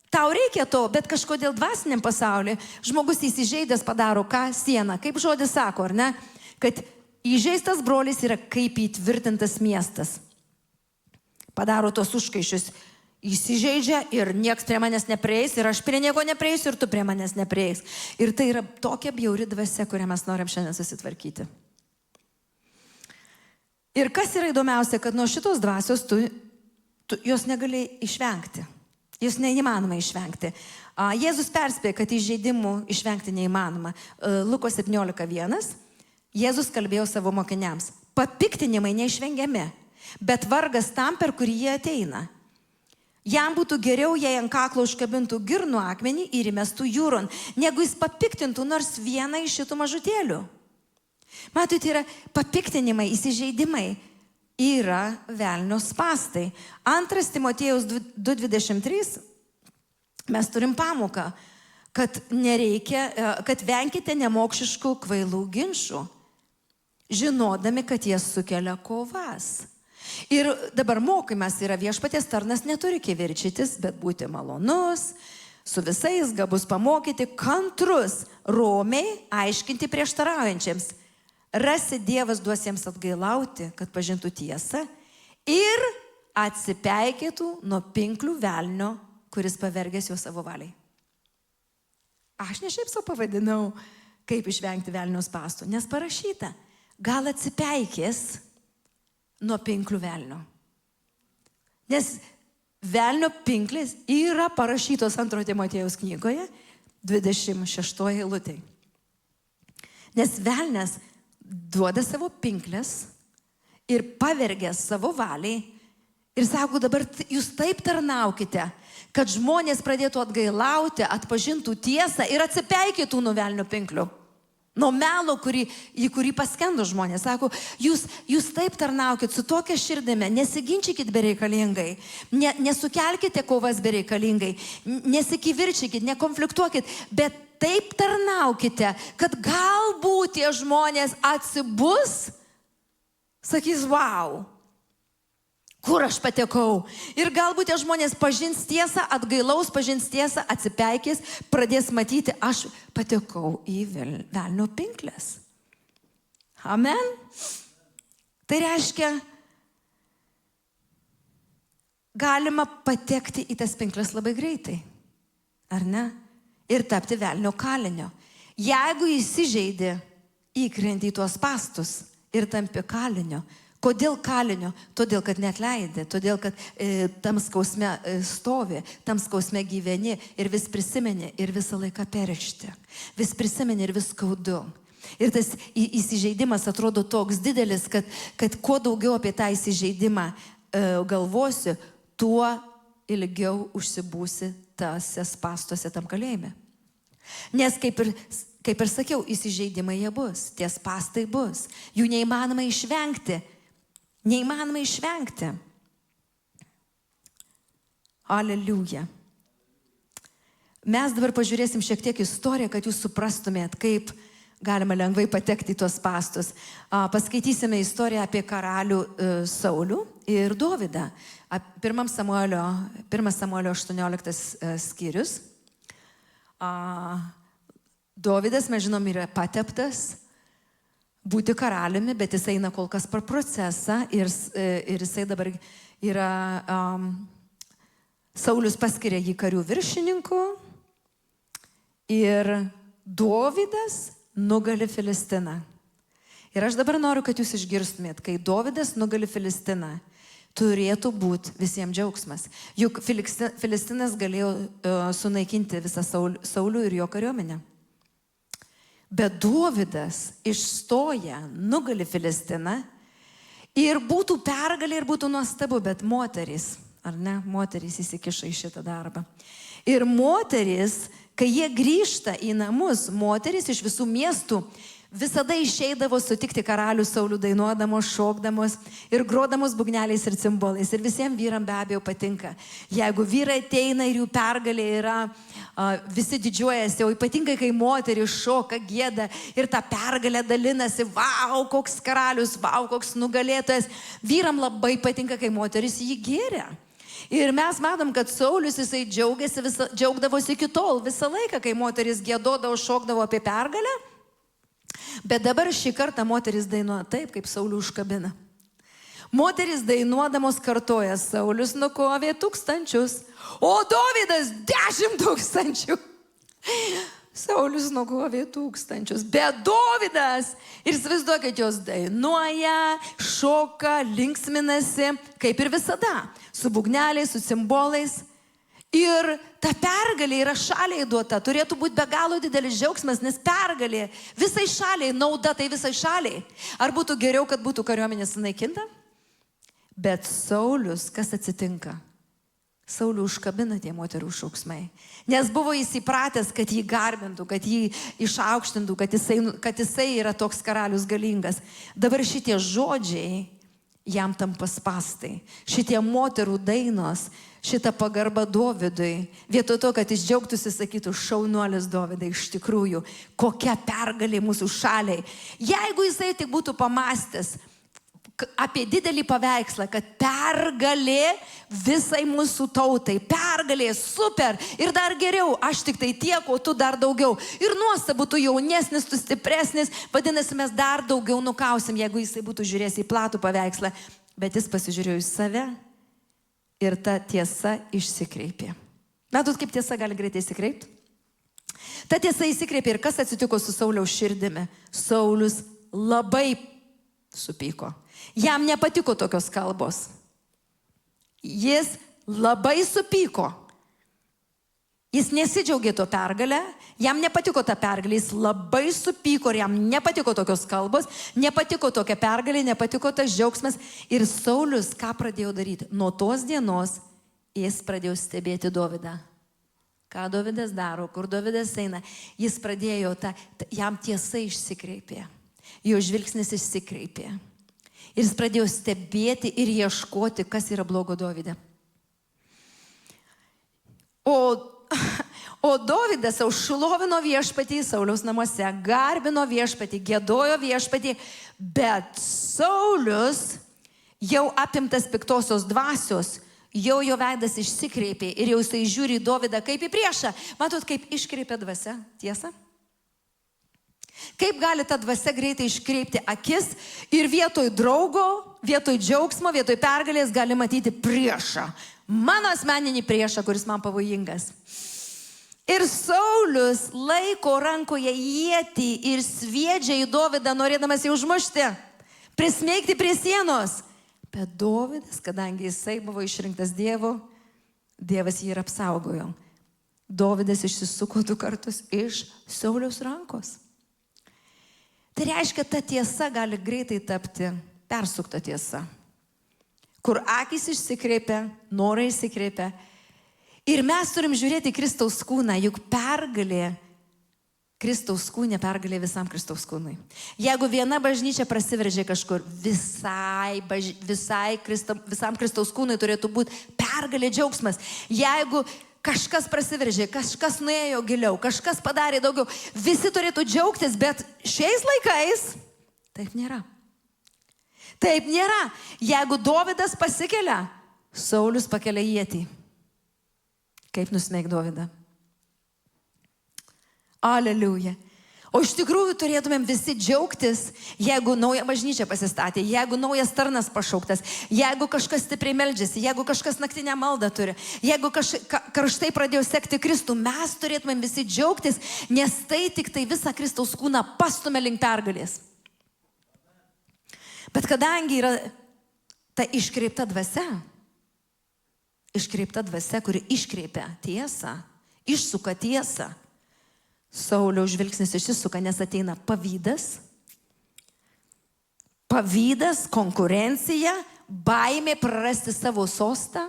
tau reikia to, bet kažkodėl dvasiniam pasaulyje žmogus įsižeidęs padaro ką? Sieną. Kaip žodis sako, ar ne? Kad įžeistas brolis yra kaip įtvirtintas miestas. Padaro tos užkaišius. Įsižeidžia ir nieks prie manęs neprieis ir aš prie nieko neprieisiu ir tu prie manęs neprieis. Ir tai yra tokia bjauri dvasia, kurią mes norim šiandien susitvarkyti. Ir kas yra įdomiausia, kad nuo šitos dvasios tu jos negali išvengti. Jos neįmanoma išvengti. Jėzus perspėjo, kad įžeidimų išvengti neįmanoma. Lukos 17:1. Jėzus kalbėjo savo mokiniams. Papiktinimai neišvengiami, bet vargas tam, per kurį jie ateina. Jam būtų geriau, jei ant kaklo užkabintų girnų akmenį ir įmestų jūron, negu jis papiktintų nors vieną iš šitų mažutėlių. Matote, tai yra papiktinimai, įsižeidimai, yra velnio spastai. 2 Timotiejaus 2:23 mes turim pamoką, kad venkite nemokšiškų kvailų ginčų, žinodami, kad jie sukelia kovas. Ir dabar mokymas yra: viešpaties tarnas neturi kivirčytis, bet būti malonus, su visais gabus pamokyti, kantrus, romiai aiškinti prieštaraujančiams. Rasi Dievas duos jiems atgailauti, kad pažintų tiesą ir atsipeikėtų nuo pinklių velnio, kuris pavergęs juos savo valiai. Aš ne šiaip savo pavadinau, kaip išvengti velnio spąstų, nes parašyta: gal atsipeikės nuo pinklių velnio. Nes velnio pinklės yra parašytos 2 Timotiejaus knygoje 26 eilutėje. Nes velnias duoda savo pinklės ir pavergia savo valiai ir sako: dabar jūs taip tarnaukite, kad žmonės pradėtų atgailauti, atpažintų tiesą ir atsipeikėtų nuo velnio pinklių. Nuo melo, į kurį paskendo žmonės. Sako: jūs taip tarnaukit su tokia širdimi, nesiginčykit bereikalingai, nesukelkite kovas bereikalingai, nesikivirčykit, nekonfliktuokit, bet taip tarnaukite, kad galbūt tie žmonės atsibus, sakys: wow, kur aš patekau. Ir galbūt tie žmonės pažins tiesą, atgailaus, pažins tiesą, atsipeikės, pradės matyti: aš patekau į velnio pinklės. Amen. Tai reiškia, galima patekti į tas pinklės labai greitai. Ar ne? Ir tapti velnio kalinio. Jeigu įsižeidi, įkrenti į tuos spąstus ir tampi kalinio. Kodėl kalinio? Todėl, kad neatleidė, todėl, kad tam skausme stovi, tam skausme gyveni ir vis prisimeni ir visą laiką perešti. Vis prisimeni ir vis skaudu. Ir tas įsižeidimas atrodo toks didelis, kad kuo daugiau apie tą įsižeidimą galvosi, tuo ilgiau užsibūsi tose spąstuose tam kalėjime. Nes kaip ir sakiau, įsižeidimai jie bus, tie spąstai bus. Jų neįmanoma išvengti. Neįmanoma išvengti. Aleliuja. Mes dabar pažiūrėsim šiek tiek istoriją, kad jūs suprastumėt, kaip galima lengvai patekti į tuos spąstus. Paskaitysime istoriją apie karalių Saulių ir Dovydą. 1 Samuelio 18 skyrius. Dovydas, mes žinom, yra pateptas būti karaliumi, bet jis eina kol kas per procesą ir jisai dabar yra, Saulius paskiria jį karių viršininku ir Dovydas nugali Filistiną. Ir aš dabar noriu, kad jūs išgirstumėt, kai Dovydas nugali Filistiną, turėtų būti visiems džiaugsmas. Juk Filistinas galėjo sunaikinti visą Saulių ir jo kariuomenę. Bet Dovydas išstoja, nugali Filistiną ir būtų pergalė ir būtų nuostabu, bet moterys, ar ne, moterys įsikiša į šitą darbą. Ir moterys, kai jie grįžta į namus, moterys iš visų miestų visada išeidavo sutikti karalių Saulių dainuodamos, šokdamos ir grodamos būgneliais ir cimbolais. Ir visiems vyram be abejo patinka. Jeigu vyrai ateina ir jų pergalė yra, visi didžiuojasi, o ypatingai kai moteris šoka, gieda ir tą pergalę dalinasi, vau, koks karalius, vau, koks nugalėtojas. Vyram labai patinka, kai moteris jį gėria. Ir mes matom, kad Saulius jisai džiaugdavosi iki tol visą laiką, kai moteris giedodavo, šokdavo apie pergalę. Bet dabar šį kartą moteris dainuoja taip, kaip Saulių užkabina. Moteris dainuodamos kartoja: Saulius nukovė 1000, o Dovydas 10 000. Saulius nukovė 1000, bet Dovydas, ir įsivaizduokit, jos dainuoja, šoka, linksminasi, kaip ir visada, su būgneliais, su cimbolais. Ir ta pergalė yra šaliai duota, turėtų būti be galo didelis džiaugsmas, nes pergalė visai šaliai, nauda tai visai šaliai. Ar būtų geriau, kad būtų kariuomenė sunaikinta? Bet Saulius, kas atsitinka? Saulių užkabina tie moterų šauksmai, nes buvo įsipratęs, kad jį garbintų, kad jį išaukštintų, kad jisai yra toks karalius galingas. Dabar šitie žodžiai jam tampa spastai. Šitie moterų dainos, šita pagarba Dovydui, vietoj to, kad jis džiaugtųsi, sakytų, šaunuolis Dovydai, iš tikrųjų, kokia pergalė mūsų šaliai. Jeigu jisai tik būtų pamastęs apie didelį paveikslą, kad pergalė visai mūsų tautai, pergalė, super, ir dar geriau, aš tik tai tiek, o tu dar daugiau. Ir nuostabu, tu jaunesnis, tu stipresnis, vadinasi, mes dar daugiau nukausim, jeigu jisai būtų žiūrėjęs į platų paveikslą, bet jis pasižiūrėjo į save ir ta tiesa išsikreipė. Matot, kaip tiesa gali greitai išsikreipti? Ta tiesa išsikreipė ir kas atsitiko su Sauliaus širdimi? Saulius labai supyko. Jam nepatiko tokios kalbos. Jis labai supyko. Jis nesidžiaugė to pergalę, jam nepatiko ta pergalė, jis labai supyko ir jam nepatiko tokios kalbos, nepatiko tokia pergalė, nepatiko tas džiaugsmas. Ir Saulius ką pradėjo daryti? Nuo tos dienos jis pradėjo stebėti Dovydą. Ką Dovydas daro, kur Dovydas eina. Jis pradėjo, jam tiesa išsikreipė. Jo žvilgsnis išsikreipė. Ir jis pradėjo stebėti ir ieškoti, kas yra blogo Dovyde. O Dovydas jau šlovino viešpatį Sauliaus namuose, garbino viešpatį, giedojo viešpatį, bet Saulius jau apimtas piktosios dvasios, jau jo veidas išsikreipė ir jau jisai žiūri į Dovydą kaip į priešą. Matot, kaip iškreipia dvasia, tiesa? Kaip gali ta dvasia greitai iškreipti akis ir vietoj draugo, vietoj džiaugsmo, vietoj pergalės gali matyti priešą. Mano asmeninį priešą, kuris man pavojingas. Ir Saulius laiko rankoje ietį ir sviedžia į Dovydą, norėdamas jį užmušti, prismeigti prie sienos. Bet Dovydas, kadangi jisai buvo išrinktas Dievo, Dievas jį ir apsaugojo. Dovydas išsisuko 2 kartus iš Sauliaus rankos. Tai reiškia, ta tiesa gali greitai tapti persukta tiesa, kur akys išsikreipia, norai išsikreipia. Ir mes turim žiūrėti Kristaus kūną, juk pergalė Kristaus kūne, pergalė visam Kristaus kūnui. Jeigu viena bažnyčia prasiveržė kažkur, visam Kristaus kūnui turėtų būti pergalė, džiaugsmas. Jeigu kažkas prasiveržė, kažkas nuėjo giliau, kažkas padarė daugiau. Visi turėtų džiaugtis, bet šiais laikais taip nėra. Taip nėra. Jeigu Dovydas pasikelia, Saulius pakelia ietį. Kaip nusmeik Dovydą? Aleliuja. O iš tikrųjų turėtumėm visi džiaugtis, jeigu nauja bažnyčia pasistatė, jeigu naujas tarnas pašauktas, jeigu kažkas stipriai meldžiasi, jeigu kažkas naktinę maldą turi, jeigu karštai pradėjo sekti Kristų, mes turėtumėm visi džiaugtis, nes tai tik tai visą Kristaus kūną pastumia link pergalės. Bet kadangi yra ta iškreipta dvasia, kuri iškreipia tiesą, išsuka tiesą, Sauliaus žvilgsnis išsisuka, nes ateina pavydas, konkurencija, baimė prarasti savo sostą.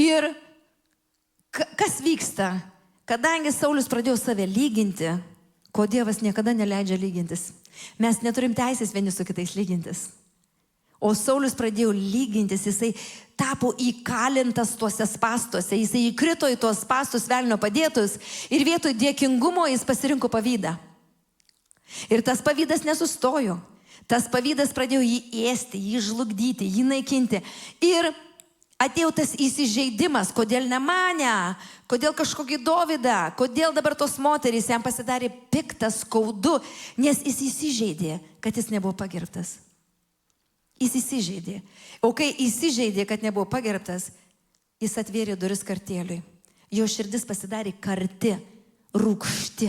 Ir kas vyksta? Kadangi Saulius pradėjo save lyginti, ko Dievas niekada neleidžia lygintis. Mes neturim teisės vieni su kitais lygintis. O Saulius pradėjo lygintis, jisai tapo įkalintas tuose spąstuose, jisai įkrito į tuos spąstus velnio padėtus ir vietoj dėkingumo jis pasirinko pavydą. Ir tas pavydas nesustojo. Tas pavydas pradėjo jį ėsti, jį žlugdyti, jį naikinti. Ir atėjo tas įsižeidimas, kodėl ne mane, kodėl kažkokį Dovydą, kodėl dabar tos moterys jam pasidarė piktas, skaudu, nes jis įsižeidė, kad jis nebuvo pagerbtas. Jis įsižeidė. O kai įsižeidė, kad nebuvo pagerbtas, jis atvėrė duris kartėliui. Jo širdis pasidarė karti, rūgšti.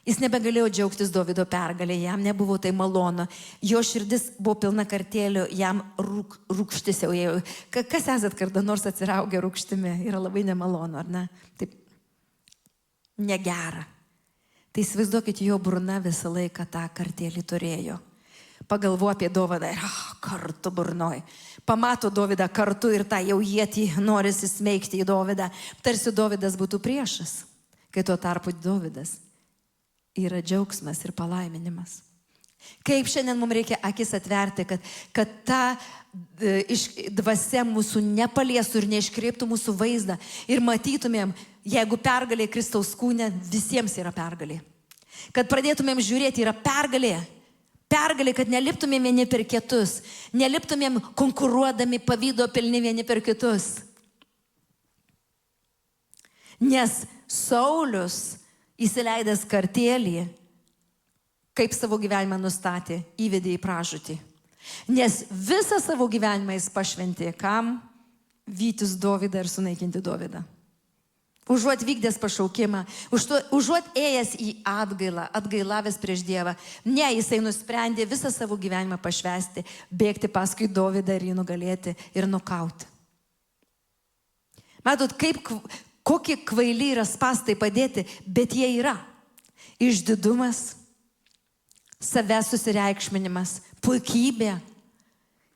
Jis nebegalėjo džiaugtis Dovydo pergalė, jam nebuvo tai malonu. Jo širdis buvo pilna kartėlių, jam rūgštis jau ėjo. Kas esat kada nors atsiraugę rūgštimi? Yra labai nemalonu, ar ne? Taip, negera. Tai įsivaizduokit, jo burna visą laiką tą kartėlį turėjo. Pagalvo apie Dovydą ir kartu burnoj. Pamato Dovydą kartu ir tą jau ietį norisi smeigti į Dovydą. Tarsi Dovydas būtų priešas, kai tuo tarpu Dovydas yra džiaugsmas ir palaiminimas. Kaip šiandien mums reikia akis atverti, kad ta dvasia mūsų nepaliestų ir neiškreiptų mūsų vaizdą. Ir matytumėm, jeigu pergalė Kristaus kūne, visiems yra pergalė. Kad pradėtumėm žiūrėti, yra pergalė. Pergalė, kad neliptumėm vieni per kitus. Neliptumėm konkuruodami, pavydo pilni vieni per kitus. Nes Saulius, įsileidęs kartėlį, kaip savo gyvenimą nustatė, įvedė į pražūtį. Nes visą savo gyvenimą jis pašventė, kam? Vytis Dovydą ir sunaikinti Dovydą. Užuot vykdęs pašaukimą, užuot ėjęs į atgailą, atgailavęs prieš Dievą, ne, jisai nusprendė visą savo gyvenimą pašvesti, bėgti paskui Dovydą ir jį nugalėti ir nukauti. Matot, kokie kvaili yra spastai padėti, bet jie yra. Išdidumas, savęs susireikšminimas, puikybė,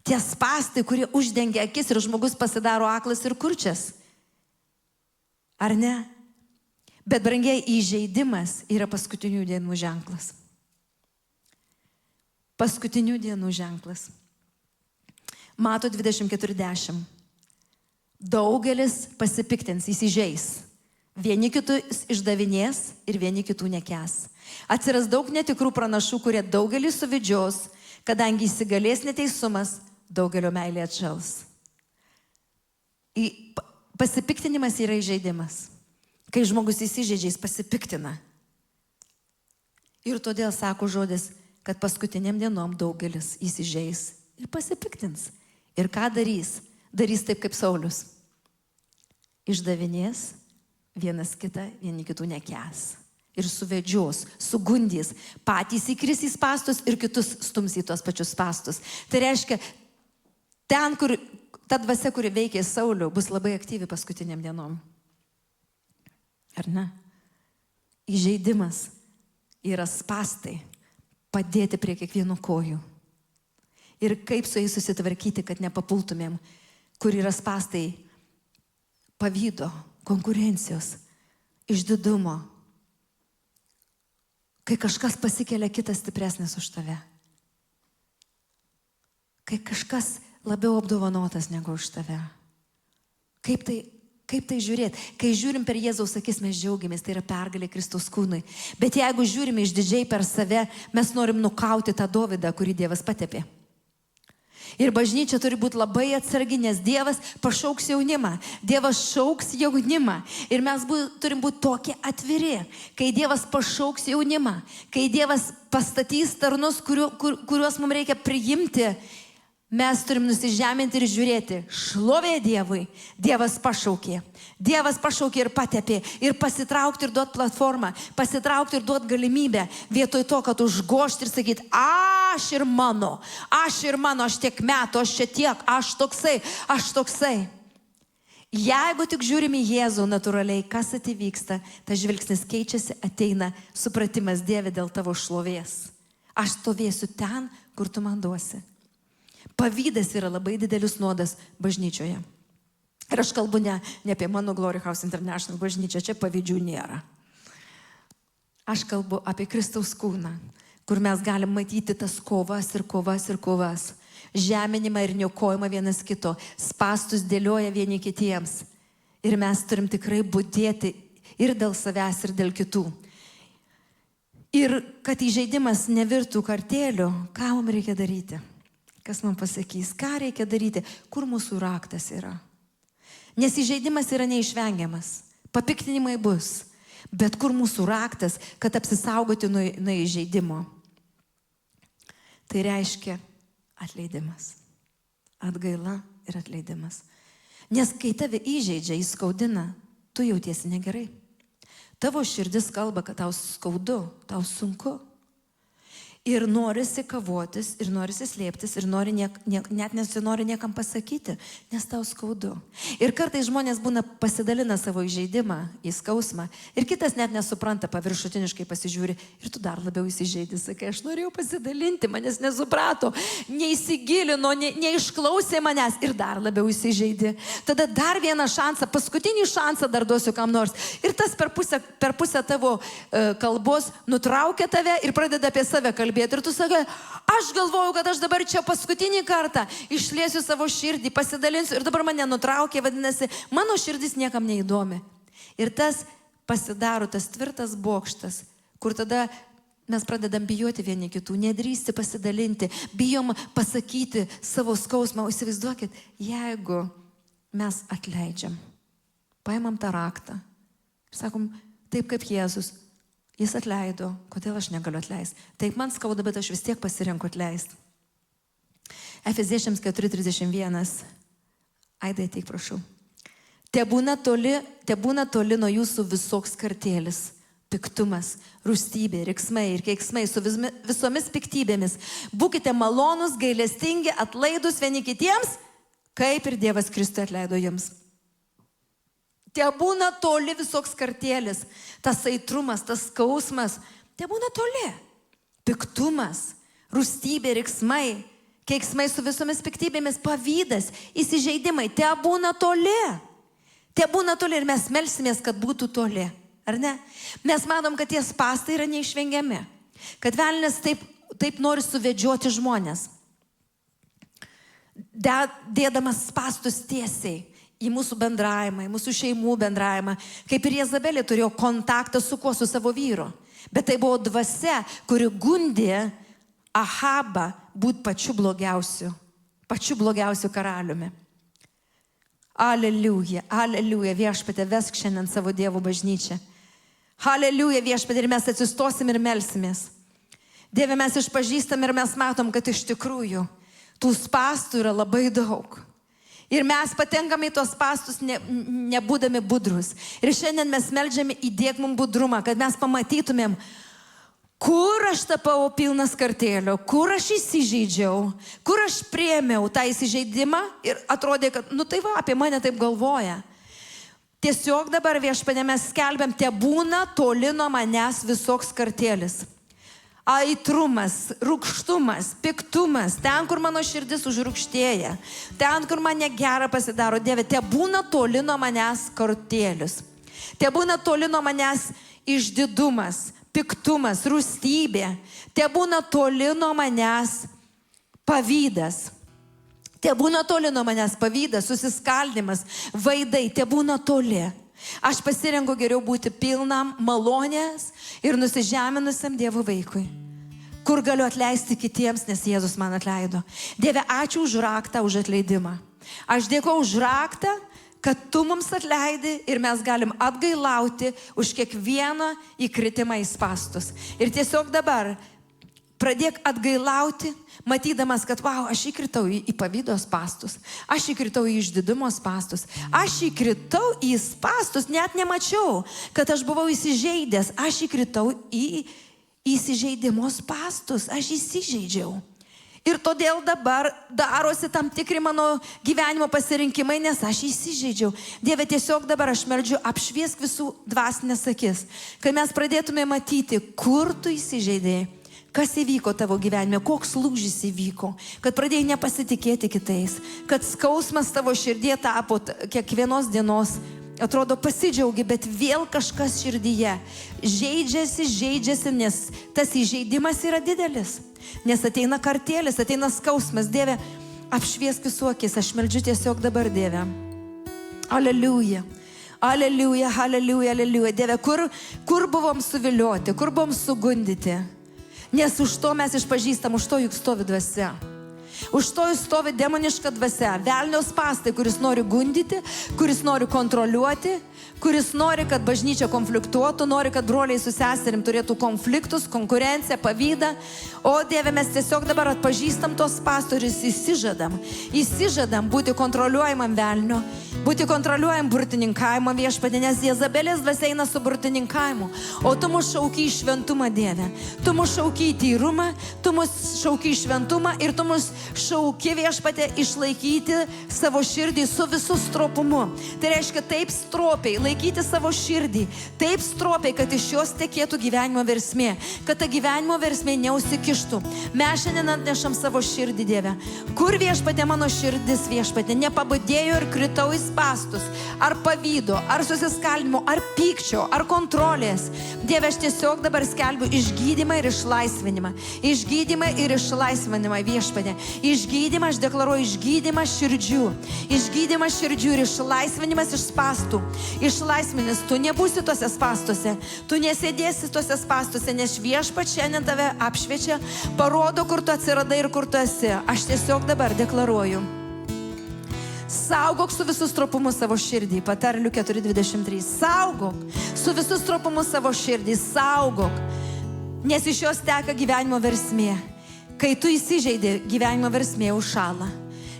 tie spastai, kurie uždengia akis ir žmogus pasidaro aklas ir kurčias. Ar ne? Bet brangiai, įžeidimas yra paskutinių dienų ženklas. Paskutinių dienų ženklas. Mato 24:10. Daugelis pasipiktins, įsižeis. Vieni kitus išdavinės ir vieni kitų nekęs. Atsiras daug netikrų pranašų, kurie daugelį suvidžios, kadangi įsigalės neteisumas, daugelio meilė atšals. Pasipiktinimas yra įžeidimas. Kai žmogus įsižeidžia, jis pasipiktina. Ir todėl sako žodis, kad paskutiniam dienom daugelis įsižeis ir pasipiktins. Ir ką darys? Darys taip kaip Saulius. Išdavinės vienas kitą, vieni kitų nekęs. Ir suvedžios, sugundys, patys įkris į spastus ir kitus stums į tuos pačius spastus. Tai reiškia, ten, kur ta dvasia, kuri veikia Saulių, bus labai aktyvi paskutiniam dienom. Ar ne? Įžeidimas yra spastai, padėti prie kiekvieno kojų. Ir kaip su jais susitvarkyti, kad nepapultumėm, kur yra spastai pavydo, konkurencijos, išdidumo. Kai kažkas pasikelia kitas stipresnis už tave. Kai kažkas labiau apdovanotas negu už tave. Kaip tai žiūrėti? Kai žiūrim per Jėzaus akis, mes džiaugiamės, tai yra pergalė Kristaus kūnui. Bet jeigu žiūrime išdidžiai per save, mes norim nukauti tą Dovydą, kurį Dievas patepė. Ir bažnyčia turi būti labai atsargi, nes Dievas pašauks jaunimą. Dievas šauks jaunimą. Ir mes turim būti tokie atviri. Kai Dievas pašauks jaunimą, kai Dievas pastatys tarnus, kuriuos mums reikia priimti, mes turim nusižeminti ir žiūrėti. Šlovė Dievui. Dievas pašaukė. Dievas pašaukė ir patepė. Ir pasitraukti ir duoti platformą. Pasitraukti ir duoti galimybę. Vietoj to, kad užgošti ir sakyti, aš ir mano, aš tiek metų, aš čia tiek, aš toksai. Jeigu tik žiūrime į Jėzų natūraliai, kas atvyksta, tas žvilgsnis keičiasi, ateina supratimas, Dieve, dėl tavo šlovės. Aš stovėsiu ten, kur tu man duosi. Pavydas yra labai didelis nuodas bažnyčioje. Ir aš kalbu ne apie mano Glory House International bažnyčią, čia pavydžių nėra. Aš kalbu apie Kristaus kūną, kur mes galim matyti tas kovas. Žeminimą ir niokojimą vienas kito. Spastus dėlioja vieni kitiems. Ir mes turim tikrai budėti ir dėl savęs, ir dėl kitų. Ir kad įžeidimas nevirtų kartėliu, ką mums reikia daryti? Kas man pasakys, ką reikia daryti, kur mūsų raktas yra. Nes įžeidimas yra neišvengiamas, papiktinimai bus, bet kur mūsų raktas, kad apsisaugoti nuo įžeidimo. Tai reiškia atleidimas, atgaila ir atleidimas. Nes kai tave įžeidžia, įskaudina, tu jautiesi negerai. Tavo širdis kalba, kad tau skaudu, tau sunku. Ir norisi kavotis, ir norisi slėptis, ir net nesinori niekam pasakyti, nes tau skaudu. Ir kartais žmonės būna pasidalina savo įžeidimą, į skausmą, ir kitas net nesupranta, paviršutiniškai pasižiūri, ir tu dar labiau įsižeidi, sakai, aš norėjau pasidalinti, manęs nesuprato, neįsigilino, neišklausė manęs, ir dar labiau įsižeidi. Tada dar vieną šansą, paskutinį šansą dar duosiu kam nors. Ir tas per pusę tavo kalbos nutraukia tave ir pradeda apie save kalbėti. kalbėti. Ir tu sakai, aš galvoju, kad aš dabar čia paskutinį kartą išliesiu savo širdį, pasidalinsiu. Ir dabar mane nutraukė, vadinasi, mano širdis niekam neįdomi. Ir tas pasidaro tas tvirtas bokštas, kur tada mes pradedam bijoti vieni kitų, nedrįsti pasidalinti, bijom pasakyti savo skausmą. O įsivaizduokit, jeigu mes atleidžiam, paimam tą raktą ir sakom, taip kaip Jėzus, jis atleido, kodėl aš negaliu atleisti? Taip man skauda, bet aš vis tiek pasirenku atleisti. Efeziečiams 4:31. Aidai, ateik, prašau. Tebūna toli nuo jūsų visoks kartėlis, piktumas, rūstybė, riksmai ir keiksmai su visomis piktybėmis. Būkite malonūs, gailestingi, atlaidūs vieni kitiems, kaip ir Dievas Kristui atleido jums. Tebūna toli visoks kartėlis, tas aitrumas, tas skausmas, tebūna toli. Piktumas, rūstybė, riksmai, keiksmai su visomis piktybėmis, pavydas, įsižeidimai, tebūna toli. Tebūna toli ir mes melsimės, kad būtų toli. Ar ne? Mes manom, kad tie spąstai yra neišvengiami. Kad velnias taip nori suvedžioti žmonės. Dėdamas spąstus tiesiai į mūsų bendravimą, į mūsų šeimų bendravimą. Kaip ir Jezabelė turėjo kontaktą su kuo? Su savo vyru. Bet tai buvo dvasia, kuri gundė Ahabą būti pačiu blogiausiu karaliumi. Aleliuja, aleliuja, Viešpatie, vesk šiandien savo Dievo bažnyčią. Aleliuja, Viešpatie, ir mes atsistosim ir melsimės. Dieve, mes išpažįstam ir mes matom, kad iš tikrųjų tų spąstų yra labai daug. Ir mes patenkame į tos spąstus nebūdami budrus. Ir šiandien mes meldžiame, įdėk mums budrumą, kad mes pamatytumėm, kur aš tapau pilnas kartėlio, kur aš įsižeidžiau, kur aš priėmiau tą įsižeidimą ir atrodė, kad, tai va, apie mane taip galvoja. Tiesiog dabar, Viešpatie, mes skelbiam, tebūna toli nuo manęs visoks kartėlis. Aitrumas, rūgštumas, piktumas, ten, kur mano širdis užrūgštėja, ten, kur mane gera pasidaro, Dieve, tebūna toli nuo manęs kartėlius. Tebūna toli nuo manęs išdidumas, piktumas, rūstybė, tebūna toli nuo manęs pavydas. Tebūna toli nuo manęs pavydas, susiskaldimas, vaidai, tebūna toli. Aš pasirenku geriau būti pilnam malonės ir nusižeminusiam Dievo vaikui, kur galiu atleisti kitiems, nes Jėzus man atleido. Dieve, ačiū už raktą, už atleidimą. Aš dėkoju už raktą, kad tu mums atleidi ir mes galim atgailauti už kiekvieną įkritimą į spąstus. Ir tiesiog dabar pradėk atgailauti, matydamas, kad aš įkritau į pavydo spąstus, aš įkritau į išdidumo spąstus, aš įkritau į spąstus, net nemačiau, kad aš buvau įsižeidęs, aš įkritau į įsižeidimo spąstus, aš įsižeidžiau. Ir todėl dabar darosi tam tikri mano gyvenimo pasirinkimai, nes aš įsižeidžiau. Dieve, tiesiog dabar aš meldžiu, apšviesk visų dvasinės akis, kad mes pradėtume matyti, kur tu įsižeidėjai, kas įvyko tavo gyvenime, koks lūžis įvyko, kad pradėjai nepasitikėti kitais, kad skausmas tavo širdie tapo kiekvienos dienos, atrodo pasidžiaugi, bet vėl kažkas širdyje žeidžiasi, nes tas įžeidimas yra didelis. Nes ateina kartėlis, ateina skausmas. Dieve, apšviesk visų akis, aš meldžiu tiesiog dabar, Dieve. Aleliuja, aleliuja, aleliuja, aleliuja. Dieve, kur buvom suvilioti, kur buvom sugundyti. Nes už to mes išpažįstam, už to juk stovi dvasia. Už to stovi demoniška dvasia, velnio spąstai, kuris nori gundyti, kuris nori kontroliuoti, kuris nori, kad bažnyčia konfliktuotų, nori, kad broliai su seserim turėtų konfliktus, konkurenciją, pavydą. O Dieve, mes tiesiog dabar atpažįstam tos spąstus ir įsižadam būti kontroliuojamam velnio, būti kontroliuojam burtininkavimo, Viešpatie, nes Jezabelės dvasia eina su burtininkavimu. O tu mus šauki į šventumą, Dieve. Tu mus šauki į tyrumą, tu mus šauki į šventumą ir tu mus šauki viešpatė išlaikyti savo širdį su visu stropumu. Tai reiškia taip stropiai laikyti savo širdį, taip stropiai, kad iš jos tekėtų gyvenimo versmė, kad ta gyvenimo versmė neusikištų. Mes šiandien atnešam savo širdį, Dieve. Kur viešpatė mano širdis, viešpatė, nepabudėjo ir kritau į spastus, ar pavydo, ar susiskaldimo, ar pykčio, ar kontrolės. Dieve, aš tiesiog dabar skelbiu išgydymą ir išlaisvinimą. Išgydymą ir išlaisvinimą, viešpatė. Išgydymą, aš deklaruoju išgydymą širdžių. Išgydymą širdžių ir išlaisvinimas iš spastų. Išlaisvinis, tu nebūsi tuose spastuose. Tu nesėdėsi tuose spastuose, nes viešpat šiandien tave apšviečia, parodo, kur tu atsiradai ir kur tu esi. Aš tiesiog dabar deklaruoju. Saugok su visu stropumu savo širdį. Patarlių 4:23. Saugok su visu stropumu savo širdį. Saugok. Nes iš jos teka gyvenimo versmė. Kai tu įsižeidi, gyvenimo versmė užšąla.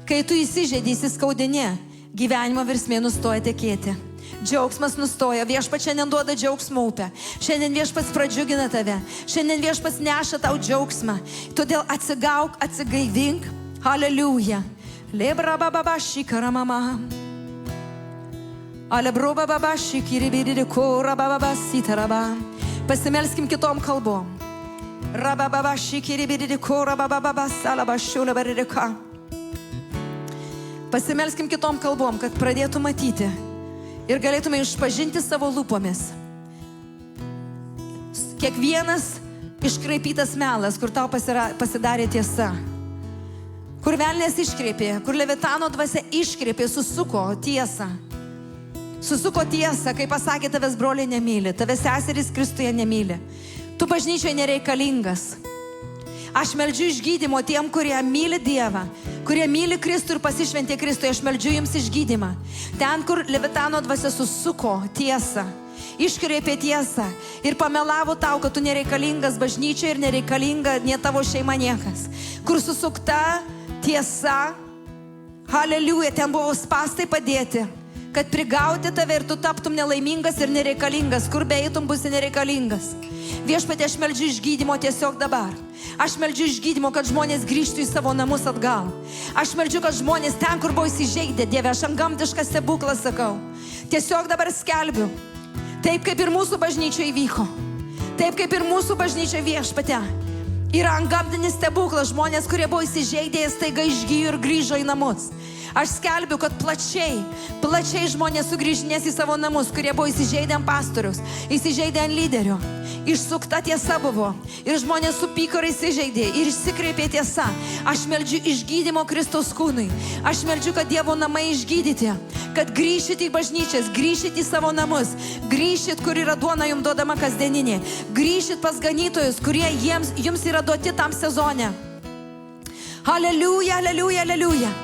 Kai tu įsižeidi, įsiskaudini, gyvenimo versmė nustoja tekėti. Džiaugsmas nustoja. Viešpats šiandien duoda džiaugsmo upę. Šiandien viešpats pradžiugina tave. Šiandien viešpats neša tau džiaugsmą. Todėl atsigauk, atsigaivink. Hallelujah. Lebra baba shikara mama. Alebro baba shikiri kora baba sitaraba. Pasimelskim kitom kalbom. Rababa shikiri kora baba salaba shula baririka. Pasimelskim kitom kalbom, kad pradėtų matyti ir galėtume išpažinti savo lūpomis. Kiekvienas iškraipytas melas, kur tau pasidarė tiesa. Kur velnės iškreipė, kur Levitano dvasia iškreipė, susuko tiesą. Susuko tiesą, kai pasakė, tavęs broliai nemyli, tavęs seserys Kristuje nemyli. Tu bažnyčioje nereikalingas. Aš meldžiu išgydymo tiem, kurie myli Dievą, kurie myli Kristų ir pasišventė Kristuje. Aš meldžiu jums išgydymą. Ten, kur Levitano dvasia susuko tiesą, iškreipė tiesą ir pamelavo tau, kad tu nereikalingas bažnyčioje ir nereikalinga ne tavo šeima niekas. Kur susukta tiesa, hallelujah, ten buvo spastai padėti, kad prigauti tave ir tu taptum nelaimingas ir nereikalingas, kur beeitum būsi nereikalingas. Viešpatie, aš meldžiu išgydymo tiesiog dabar. Aš meldžiu išgydymo, kad žmonės grįžtų į savo namus atgal. Aš meldžiu, kad žmonės ten, kur buvo įsižeidę, Dieve, aš antgamtišką stebuklą sakau. Tiesiog dabar skelbiu. Taip kaip ir mūsų bažnyčia įvyko. Taip kaip ir mūsų bažnyčia, Viešpatie. Yra antgamtinis stebuklas, žmonės, kurie buvo įsižeidę, staiga išgijo ir grįžo į namus. Aš skelbiu, kad plačiai žmonės sugrįžinės į savo namus, kurie buvo įsižeidę ant pastorius, įsižeidę ant lyderio. Išsukta tiesa buvo ir žmonės supyko ir įsižeidė ir išsikreipė tiesa. Aš meldžiu išgydymo Kristaus kūnui. Aš meldžiu, kad Dievo namai išgydyti, kad grįšit į bažnyčias, grįšit į savo namus, grįšit, kur yra duona jums duodama kasdieninė, grįšit pas ganytojus, kurie jums yra duoti tam sezone. Hallelujah, hallelujah, hallelujah.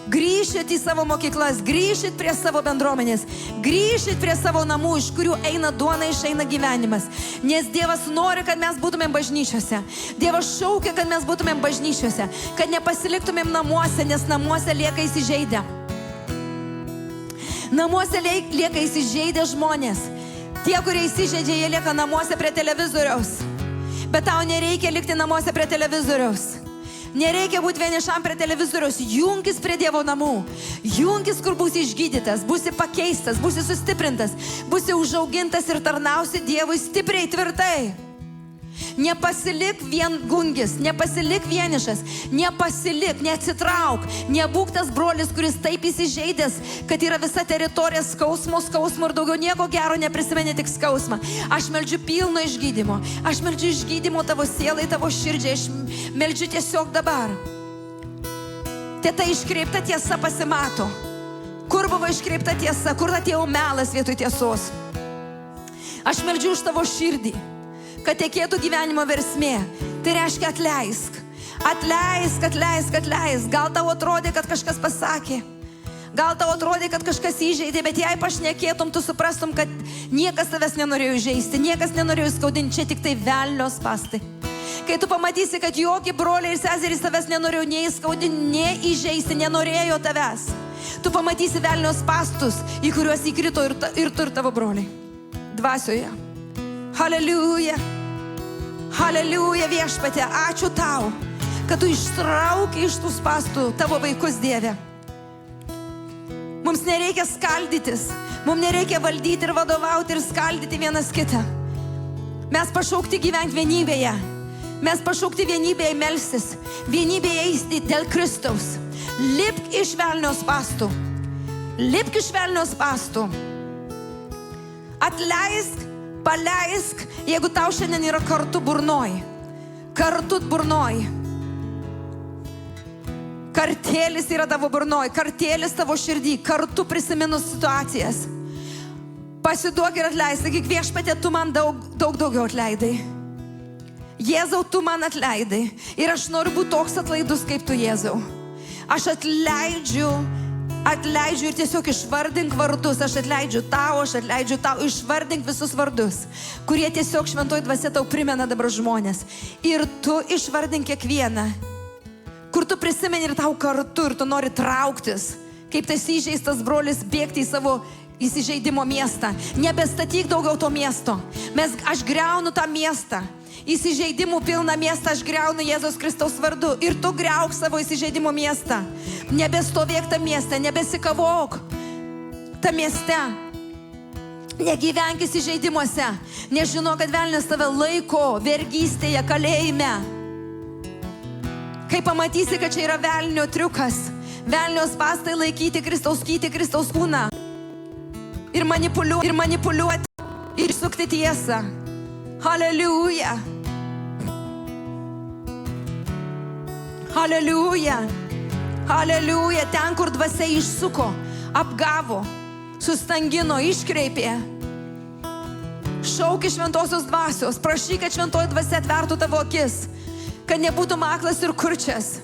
Grįšit į savo mokyklas, grįšit prie savo bendruomenės, grįšit prie savo namų, iš kurių eina duona, išeina gyvenimas. Nes Dievas nori, kad mes būtumėm bažnyčiose. Dievas šaukia, kad mes būtumėm bažnyčiose, kad nepasiliktumėm namuose, nes namuose lieka įsižeidę. Namuose lieka įsižeidę žmonės. Tie, kurie įsižeidžia, jie lieka namuose prie televizoriaus. Bet tau nereikia likti namuose prie televizoriaus. Nereikia būti vienišam prie televizoriaus, junkis prie Dievo namų, junkis, kur būsi išgydytas, būsi pakeistas, būsi sustiprintas, būsi užaugintas ir tarnausi Dievui stipriai, tvirtai. Nepasilik viengungis, nepasilik vienišas, nepasilik, neatsitrauk, nebūk tas brolis, kuris taip įsižeidęs, kad yra visa teritorija skausmo ir daugiau nieko gero neprisimeni, tik skausmą. Aš meldžiu pilno išgydymo, aš meldžiu išgydymo tavo sielai, tavo širdžiai, aš meldžiu tiesiog dabar. Tai ta iškreipta tiesa pasimato. Kur buvo iškreipta tiesa, kur atėjo melas vietoj tiesos. Aš meldžiu už tavo širdį, kad tekėtų gyvenimo versmė. Tai reiškia atleisk. Atleisk, atleisk, atleisk. Gal tau atrodė, kad kažkas pasakė. Gal tau atrodė, kad kažkas įžeidė, bet jei pašnekėtum, tu suprastum, kad niekas tavęs nenorėjo įžeisti, niekas nenorėjo skaudinti, čia tik tai velnio spastai. Kai tu pamatysi, kad jokie broliai ir seserys tavęs nenorėjo nei skaudinti, nei įžeisti, nenorėjo tavęs, tu pamatysi velnio spastus, į kuriuos įkrito ir tu ir tavo broliai. Dvasioje. Hallelujah. Hallelujah, viešpatie, ačiū tau, kad tu ištrauki iš tų spąstų tavo vaikus, Dieve. Mums nereikia skaldytis, mums nereikia valdyti ir vadovauti ir skaldyti vienas kitą. Mes pašaukti gyventi vienybėje. Mes pašaukti vienybėje melstis, vienybėje eisti dėl Kristaus. Lipk iš velnio spąstų. Lipk iš velnio spąstų. Atleisk, paleisk, jeigu tau šiandien yra kartu burnoj. Kartu burnoj. Kartėlis yra tavo burnoj, kartėlis tavo širdį, kartu prisiminus situacijas. Pasiduok ir atleisk, sakyk, Viešpatie, tu man daugiau atleidai. Jėzau, tu man atleidai. Ir aš noriu būti toks atlaidus kaip tu, Jėzau. Aš atleidžiu ir tiesiog išvardink vardus. Aš atleidžiu tau, išvardink visus vardus, kurie tiesiog šventoji dvasia tau primena dabar žmonės. Ir tu išvardink kiekvieną, kur tu prisimeni ir tau kartu, ir tu nori trauktis, kaip tas įžeistas brolis bėgti į savo įsižeidimo miestą. Nebestatyk daugiau to miesto. Aš griaunu tą miestą. Įsižeidimų pilną miestą aš griaunu Jėzaus Kristaus vardu. Ir tu griauk savo įsižeidimo miestą. Nebestovėk tą miestą, nebesikavok tą mieste. Negyvenk įsižeidimuose. Nežino, kad velnias tave laiko vergystėje, kalėjime. Kai pamatysi, kad čia yra velnio triukas, velnio spąstai laikyti Kristaus kūną ir manipuliuoti ir sukti tiesą. Haleliuja. Haleliuja. Haleliuja. Ten, kur dvasia išsuko, apgavo, sustangino, iškreipė. Šauk iš šventosios dvasios. Prašyk, kad šventoji dvasia atvertų tavo akis, kad nebūtum aklas ir kurčias,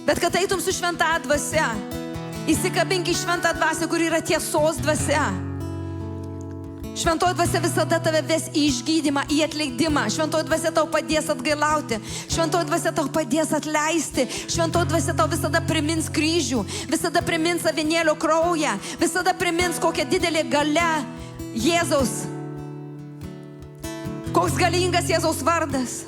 bet kad eitum su šventa dvasia. Įsikabink į šventą dvasią, kur yra tiesos dvasia. Šventoji dvasia visada tave ves į išgydymą, į atleidimą. Šventoji dvasia tau padės atgailauti. Šventoji dvasia tau padės atleisti. Šventoji dvasia tau visada primins kryžių, visada primins avinėlio kraują, visada primins, kokia didelė galia Jėzaus. Koks galingas Jėzaus vardas,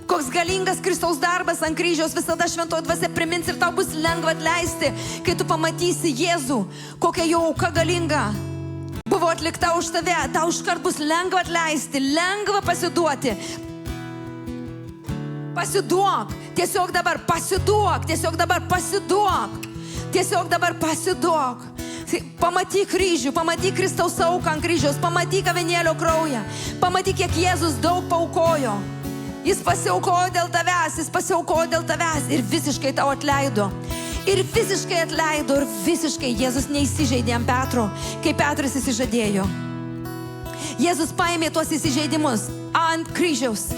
koks galingas Kristaus darbas ant kryžiaus. Visada šventoji dvasia primins ir tau bus lengva atleisti, kai tu pamatysi Jėzų, kokia jo auka galinga buvo atlikta už tave. Tau iškart bus lengva atleisti, lengva pasiduoti. Pasiduok, tiesiog dabar pasiduok, tiesiog dabar pasiduok, tiesiog dabar pasiduok. Pamatyk kryžių, pamatyk Kristaus auką ant kryžiaus, pamatyk avinėlio kraują, pamatyk, kiek Jėzus daug paaukojo. Jis pasiaukojo dėl tavęs ir visiškai tau atleido. Ir visiškai atleido, ir visiškai Jėzus neįsižeidė ant Petro, kai Petras įsižadėjo. Jėzus paėmė tuos įsižeidimus ant kryžiaus.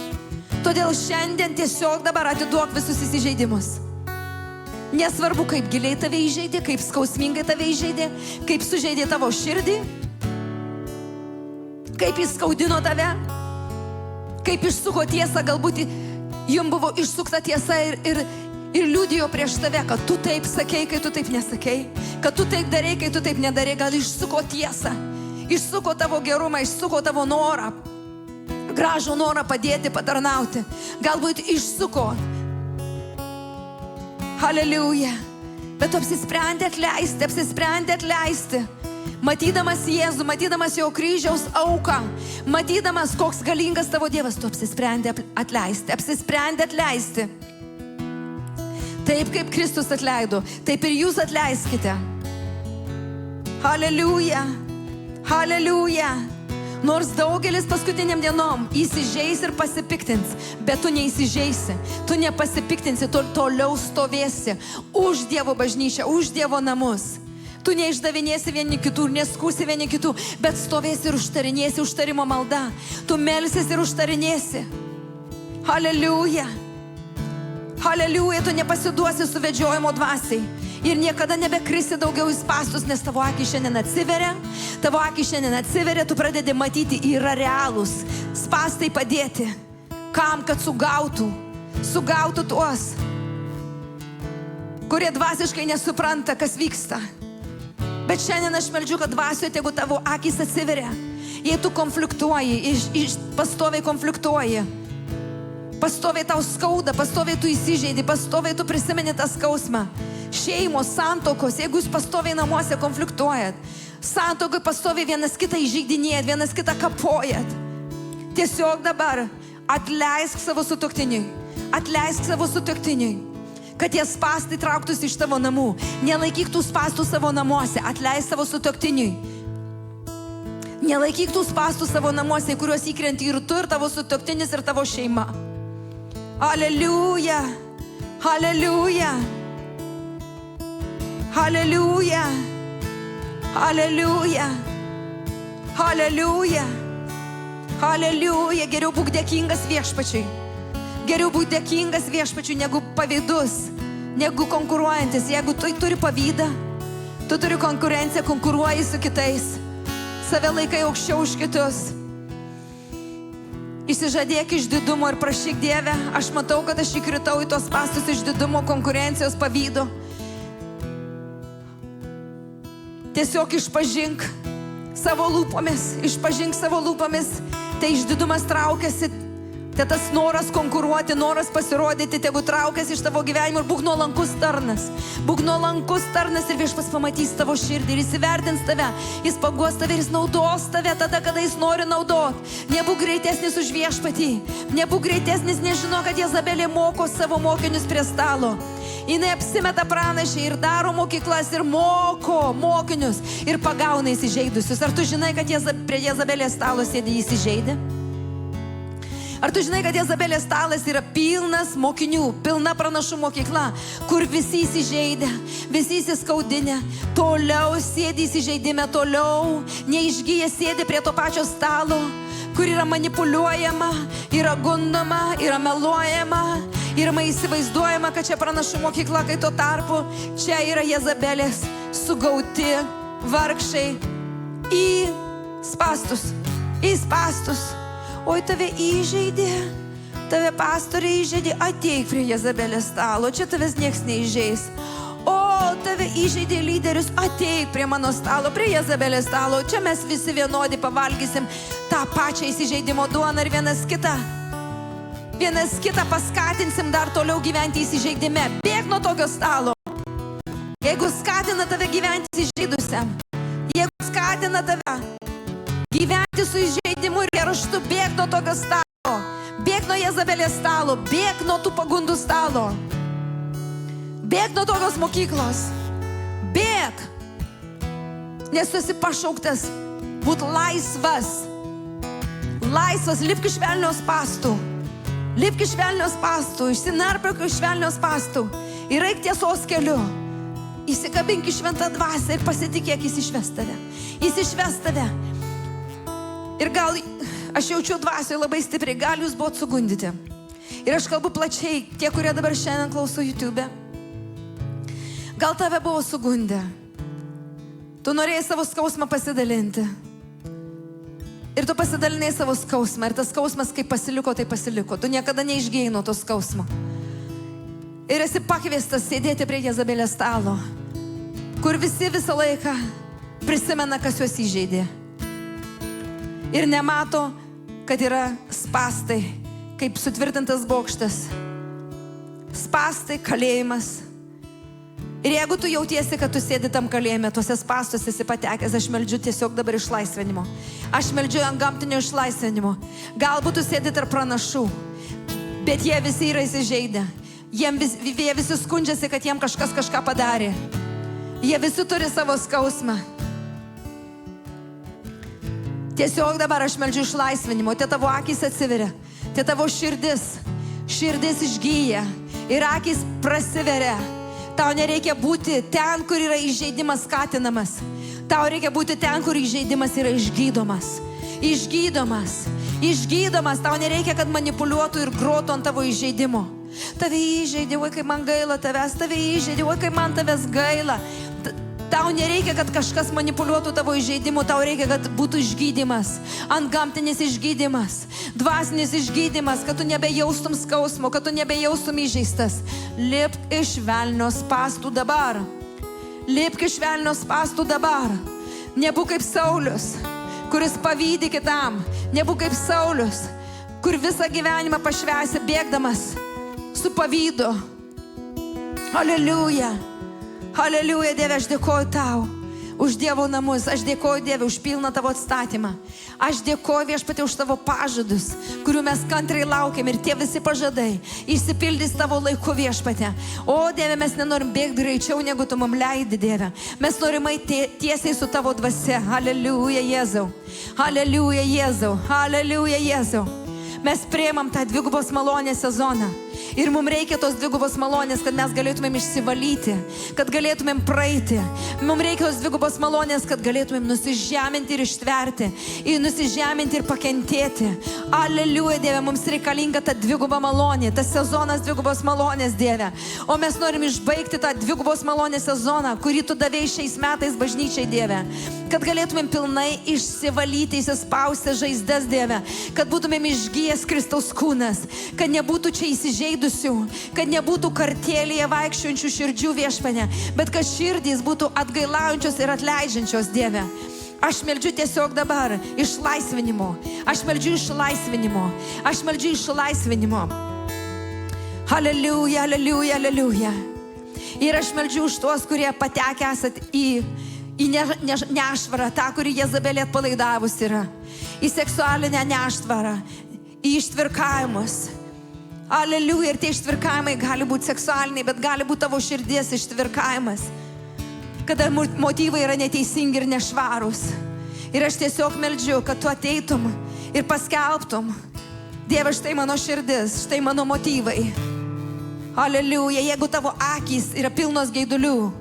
Todėl šiandien tiesiog dabar atiduok visus įsižeidimus. Nesvarbu, kaip giliai tave įžeidė, kaip skausmingai tave įžeidė, kaip sužeidė tavo širdį, kaip jis skaudino tave, kaip išsuko tiesą, galbūt jums buvo išsukta tiesa ir liudijo prieš tave, kad tu taip sakei, kai tu taip nesakei, kad tu taip darei, kai tu taip nedarei. Gal išsuko tiesą, išsuko tavo gerumą, išsuko tavo norą, gražų norą padėti, patarnauti. Galbūt išsuko. Haleliuja. Bet tu apsisprendė atleisti. Matydamas Jėzų, matydamas jo kryžiaus auką, matydamas, koks galingas tavo Dievas, tu apsisprendė atleisti. Taip kaip Kristus atleido, taip ir jūs atleiskite. Haleliuja. Haleliuja. Nors daugelis paskutiniam dienom įsižeis ir pasipiktins, bet tu neįsižeisi, tu nepasipiktinsi, tu toliau stovėsi už Dievo bažnyčią, už Dievo namus. Tu neišdavinėsi vieni kitų, neskūsi vieni kitų, bet stovėsi ir užtarinėsi užtarimo malda. Tu melsiesi ir užtarinėsi. Haleliuja. Haleliuja, tu nepasiduosi suvedžiojimo dvasiai. Ir niekada nebekrisi daugiau į spąstus, nes tavo akis šiandien atsiveria, tu pradedi matyti, yra realūs spąstai padėti. Kam? Kad sugautų tuos, kurie dvasiškai nesupranta, kas vyksta. Bet šiandien aš meldžiu, kad dvasioje, tegu tavo akis atsiveria. Jei tu konfliktuoji, pastoviai konfliktuoji, Pastoviai tau skauda, pastoviai tu įsižeidi, pastoviai tu prisimeni tą skausmą. Šeimos, santokos, jeigu jūs pastoviai namuose konfliktuojat, santokoj pastoviai vienas kitą įžeidinėjat, vienas kitą kapojat. Tiesiog dabar atleisk savo sutuoktiniui, kad tie spąstai trauktųsi iš tavo namų. Nelaikyk tų spąstų savo namuose, atleisk savo sutuoktiniui. Nelaikyk tų spąstų savo namuose, į kuriuos įkrenti ir tu, ir tavo sutuoktinis, ir tavo šeima. Aleliuja, aleliuja, aleliuja, aleliuja, aleliuja, aleliuja. Geriau būk dėkingas viešpačiui. Geriau būk dėkingas viešpačiui, negu pavydus, negu konkuruojantis. Jeigu tu turi pavydą, tu turi konkurenciją, konkuruoji su kitais, save laikai aukščiau už kitus. Išsižadėk iš didumo ir prašyk Dievę. Aš matau, kad aš įkritau į tos spąstus iš didumo, konkurencijos, pavydo. Tiesiog išpažink savo lūpomis, tai išdidumas traukiasi, tai tas noras konkuruoti, noras pasirodyti, tegu traukiasi iš tavo gyvenimo ir būk nuolankus tarnas. Būk nuolankus tarnas ir Viešpats pamatys tavo širdį ir įsivertins tave. Jis paguos tave ir jis naudos tave tada, kada jis nori naudot. Nebūk greitesnis už Viešpatį. Nebūk greitesnis, nežino, kad Jezabelė moko savo mokinius prie stalo. Jinai apsimeta pranašė ir daro mokyklas ir moko mokinius ir pagauna įsižeidusius. Ar tu žinai, kad prie Jezabelės stalo sėdi įsižeidę? Ar tu žinai, kad Jezabelės stalas yra pilnas mokinių, pilna pranašų mokykla, kur visi įsižeidę, visi įsiskaudinę, toliau sėdi įsižeidime, toliau neišgyję sėdi prie to pačio stalo, kur yra manipuliuojama, yra gundama, yra meluojama, yra įsivaizduojama, kad čia pranašų mokykla, kai tuo tarpu čia yra Jezabelės sugauti vargšai į spąstus. Oi, tave įžeidė, tave pastoriai įžeidė, ateik prie Jezabelės stalo, čia tavęs nieks neįžeis. O, tave įžeidė lyderius, ateik prie mano stalo, prie Jezabelės stalo, čia mes visi vienodi pavalgysim tą pačią įsižeidimo duoną ir vienas kitą paskatinsim dar toliau gyventi įsižeidime. Bėk nuo tokio stalo. Jeigu skatina tave gyventi įsižeidusiam, jeigu skatina tave gyventi su įžeidimu ir kerštu, bėk nuo tokio stalo, bėk nuo Jezabelės stalo, bėk nuo tų pagundų stalo, bėk nuo tokios mokyklos, bėk, nes tu esi pašauktas būti laisvas, lipk iš velnio spąstų, išsinarpliok iš velnio spąstų ir eik tiesos keliu, įsikabink į šventą dvasią ir pasitikėk, jis išves tave. Ir gal, aš jaučiu dvasioje labai stipriai, gal jūs buvot sugundyti. Ir aš kalbu plačiai, tie, kurie dabar šiandien klauso YouTube. Gal tave buvo sugundę. Tu norėjai savo skausmą pasidalinti. Ir tu pasidalinai savo skausmą. Ir tas skausmas, kaip pasiliko, tai pasiliko. Tu niekada neišgėjai nuo to skausmo. Ir esi pakviestas sėdėti prie Jezabelės stalo, kur visi visą laiką prisimena, kas juos įžeidė. Ir nemato, kad yra spąstai, kaip sutvirtintas bokštas. Spąstai, kalėjimas. Ir jeigu tu jautiesi, kad tu sėdi tam kalėjime, tuose spąstuose esi patekęs, aš meldžiu tiesiog dabar išlaisvinimo. Aš meldžiu ant gamtinio išlaisvinimo. Galbūt tu sėdi tarp pranašų, bet jie visi yra įsižeidę. Jie visi skundžiasi, kad jiem kažkas kažką padarė. Jie visi turi savo skausmą. Tiesiog dabar aš meldžiu išlaisvinimo. Tie tavo akys atsiveria. Tie tavo širdis išgyja. Ir akys prasiveria. Tau nereikia būti ten, kur yra įžeidimas skatinamas. Tau reikia būti ten, kur įžeidimas yra išgydomas. Išgydomas. Tau nereikia, kad manipuliuotų ir grotų ant tavo įžeidimo. Tave įžeidė, oi, kaip man gaila tavęs. Tave įžeidė, oi, kaip man tavęs gaila. Tau nereikia, kad kažkas manipuliuotų tavo įžeidimu, tau reikia, kad būtų išgydymas, antgamtinis išgydymas, dvasinis išgydymas, kad tu nebejaustum skausmo, kad tu nebejaustum įžeistas. Lipk iš velnio spąstų dabar. Nebūk kaip Saulius, kuris pavydi kitam. Nebūk kaip Saulius, kur visą gyvenimą pašvęsi bėgdamas su pavydu. Aleliuja. Aleliuja, Dieve, aš dėkoju tau už Dievo namus. Aš dėkoju, Dieve, už pilną tavo atstatymą. Aš dėkoju, Viešpatie, už tavo pažadus, kurių mes kantriai laukiam, ir tie visi pažadai išsipildys tavo laiku, Viešpatie. O, Dieve, mes nenorim bėgti greičiau, negu tu mums leidi, Dieve. Mes norim eiti tiesiai su tavo dvasia. Aleliuja, Jėzau. Aleliuja, Jėzau. Aleliuja, Jėzau. Mes priimam tą dvigubos malonės sezoną. Ir mums reikia tos dvigubos malonės, kad mes galėtumėm išsivalyti, kad galėtumėm praeiti. Mums reikia tos dvigubos malonės, kad galėtumėm nusižeminti ir ištverti, ir nusižeminti ir pakentėti. Aleliuja, Dieve, mums reikalinga ta dviguba malonė, tas sezonas dvigubos malonės, Dieve. O mes norim išbaigti tą dvigubos malonės sezoną, kurį tu davėjai šiais metais bažnyčiai, Dieve. Kad galėtumėm pilnai išsivalyti, įsispausti žaizdas, Dieve. Kad būtumėm išgijęs Kristaus kūnas, kad nebūtų čia įsižeidusių, kad nebūtų kartėlėje vaikščiojančių širdžių, Viešpatie, bet kad širdys būtų atgailaujančios ir atleidžiančios, Dieve. Aš meldžiu tiesiog dabar išlaisvinimo. Aš meldžiu išlaisvinimo. Aš meldžiu išlaisvinimo. Aleliuja, aleliuja, aleliuja. Ir aš meldžiu už tuos, kurie patekę esat į nešvarą, tą, kurį Jezabelė atpalaidavus yra. Į seksualinę nešvarą, į ištvirkavimus. Aleliuja, ir tie ištvirkavimai gali būti seksualiniai, bet gali būti tavo širdies ištvirkavimas, kada motyvai yra neteisingi ir nešvarūs. Ir aš tiesiog meldžiu, kad tu ateitum ir paskelbtum: Dieve, štai mano širdis, štai mano motyvai. Aleliuja, jeigu tavo akys yra pilnos geidulių,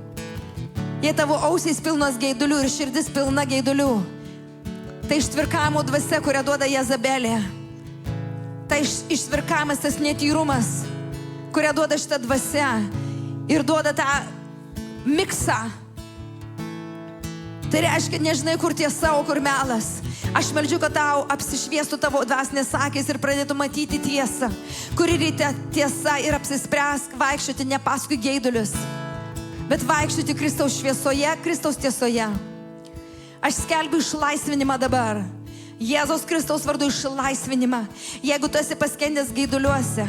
jei tavo ausys pilnos geidulių ir širdis pilna geidulių, tai ištvirkavimo dvasia, kurią duoda Jezabelė. Tai ištvirkavimas, tas netyrumas, kurią duoda šitą dvasia ir duoda tą miksą. Tai reiškia, nežinai, kur tiesa, o kur melas. Aš meldžiu, kad tau apsišviestų tavo dvasinės akys ir pradėtų matyti tiesą, kuri ryte tiesa, ir apsispręsk vaikščioti ne paskui geidulius, bet vaikščioti Kristaus šviesoje, Kristaus tiesoje. Aš skelbiu išlaisvinimą dabar. Jėzaus Kristaus vardu išlaisvinimą. Jeigu tu esi paskendęs geiduliuose,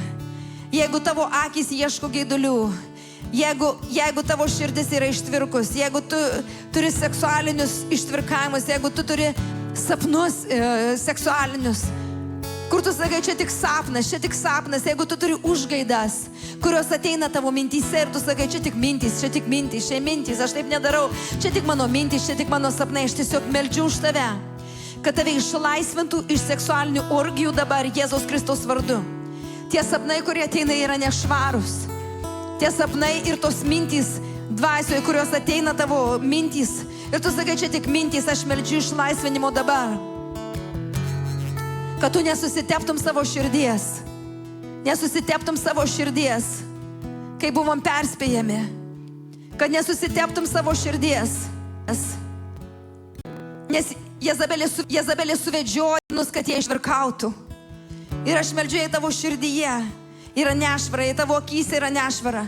jeigu tavo akys ieško geidulių, jeigu tavo širdis yra ištvirkus, jeigu tu turi seksualinius ištvirkavimus, jeigu tu turi sapnus seksualinius, kur tu sakai, čia tik sapnas, jeigu tu turi užgaidas, kurios ateina tavo mintyse ir tu sakai, čia tik mintys, aš taip nedarau, čia tik mano mintys, čia tik mano sapnai, aš tiesiog meldžiu už tave, kad tave išlaisvintų iš seksualinių orgijų dabar Jėzaus Kristaus vardu. Tie sapnai, kurie ateina, yra nešvarūs. Tie sapnai ir tos mintys dvasioje, kurios ateina tavo mintys, ir tu sakai, čia tik mintys, aš meldžiu išlaisvinimo dabar. Kad tu nesusiteptum savo širdies, kai buvom perspėjami. Kad nesusiteptum savo širdies. Nes Jezabelė suvedžioja, kad jie išvirkautų. Ir aš meldžiu, jei tavo širdyje yra nešvara, jei tavo akyse yra nešvara.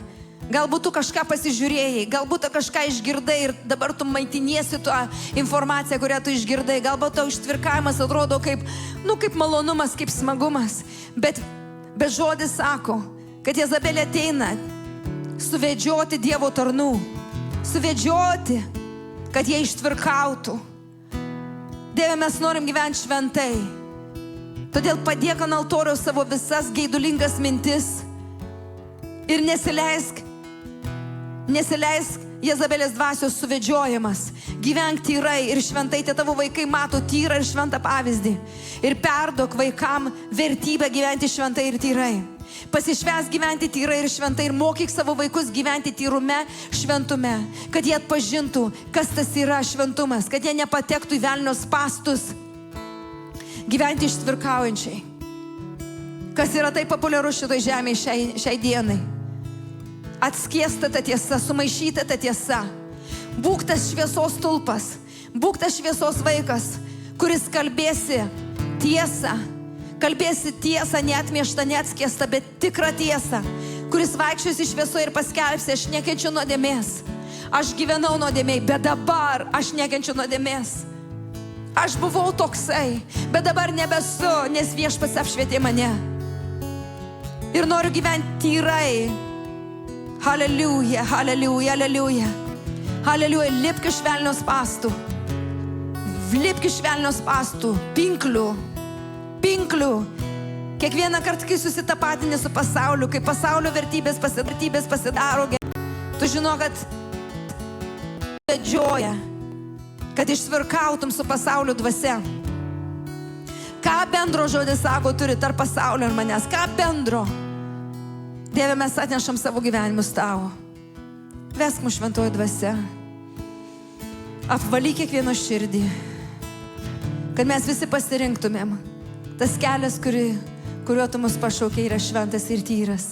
Galbūt tu kažką pasižiūrėjai, galbūt tu kažką išgirdai ir dabar tu maitiniesi tuo informaciją, kurią tu išgirdai. Galbūt tau ištvirkavimas atrodo kaip malonumas, kaip smagumas. Bet žodis sako, kad Jezabelė ateina suvedžioti Dievo tarnų. Suvedžioti, kad jie ištvirkautų. Dieve, mes norim gyventi šventai. Todėl padėk ant altoriaus savo visas geidulingas mintis ir nesileisk Jezabelės dvasios suvedžiojimas. Gyvenk tyrai ir šventai, tie tavo vaikai mato tyrą ir šventą pavyzdį. Ir perduok vaikam vertybę gyventi šventai ir tyrai. Pasišvęs gyventi tyrai ir šventai ir mokyk savo vaikus gyventi tyrume, šventume, kad jie atpažintų, kas tas yra šventumas, kad jie nepatektų į velnio spastus, gyventi ištvirkaujančiai. Kas yra taip populiaru šitoj žemėje šiai dienai. Atskiesta ta tiesa, sumaišyta ta tiesa. Būk tas šviesos stulpas, būk tas šviesos vaikas, kuris kalbėsi tiesą, neatmieštą, neatskiestą, bet tikrą tiesą, kuris vaikščios iš šviesoje ir paskelbsi, aš nekenčiu nuodėmės. Aš gyvenau nuodėmėj, bet dabar aš nekenčiu nuodėmės. Aš buvau toksai, bet dabar nebesu, nes Viešpats apšvietė mane. Ir noriu gyventi tyrai. Haleliuja, haleliuja, haleliuja. Haleliuja, lipk iš velnio spąstų. Lipk iš velnio spąstų, pinklių. Kiekvieną kartą, kai susitapatinė su pasauliu, kai pasaulio vertybės pasidaro, tu žino, kad vedžioja, kad išsvirkautum su pasaulio dvasia. Ką bendro žodis sako turi tarp pasaulio ir manęs? Ką bendro? Dieve, mes atnešam savo gyvenimus tau. Vesk mus šventoji dvasia. Apvalyk kiekvieno širdį. Kad mes visi pasirinktumėm. Tas kelias, kuriuo tu mus pašaukė, yra šventas ir tyras.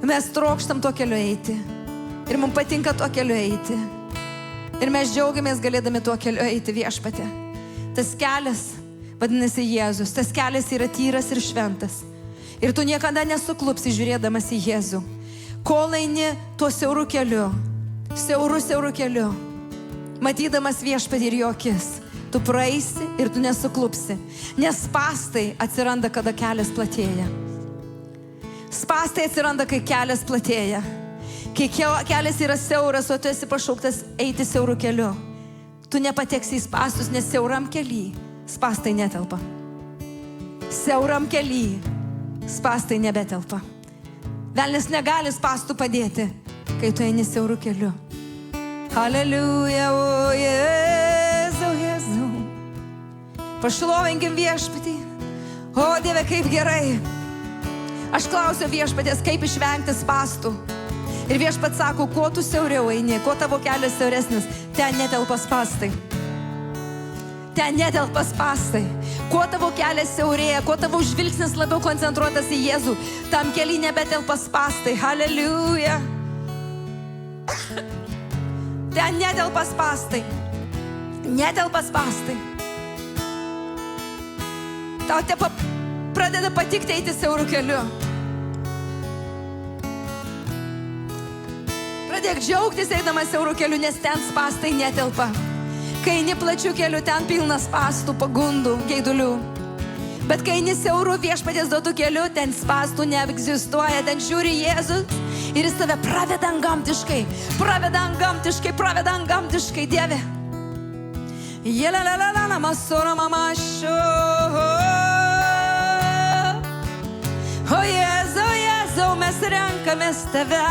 Mes trokštam to keliu eiti. Ir mums patinka to keliu eiti. Ir mes džiaugiamės galėdami tuo keliu eiti, Viešpatie. Tas kelias vadinasi Jėzus. Tas kelias yra tyras ir šventas. Ir tu niekada nesuklupsi žiūrėdamas į Jėzų. Kol eini tuo siauru keliu, siauru keliu, matydamas Viešpatį ir jo akis, tu praeisi ir tu nesuklupsi. Nes spąstai atsiranda, kada kelias platėja. Spąstai atsiranda, kai kelias platėja. Kai kelias yra siauras, o tu esi pašauktas eiti siauru keliu, tu nepateksi į spąstus, nes siauram kely spąstai netelpa. Siauram kely spąstai nebetelpa. Velnias negali spąstų padėti, kai tu eini siauru keliu. Haleliuja, o Jėzau, Jėzau. Pašlovinkim Viešpatį. O Dieve, kaip gerai. Aš klausiu Viešpatės, kaip išvengti spąstų. Ir Viešpats sako, kuo tu siauriau eini, kuo tavo kelias siauresnis, ten netelpa spąstai. Ten netelpa spąstai. Kuo tavo kelias siaurėja, kuo tavo žvilgsnis labiau koncentruotas į Jėzų, tam kely nebetelpa spąstai. Haleliuja. Ten netelpa spąstai. Netelpa spąstai. Tau pradeda patikti eiti siauru keliu. Pradėk džiaugtis eidamas siauru keliu, nes ten spąstai netelpa. Kai eini plačių kelių, ten pilnas spąstų, pagundų, geidulių. Bet kai eini siaurų Viešpaties duotų kelių, ten spąstų neegzistuoja, ten žiūri Jėzus ir jis tave praveda antgamtiškai, Dieve. Jelalalala, masora mamašo. O Jėzau, Jėzau, mes renkamės tave.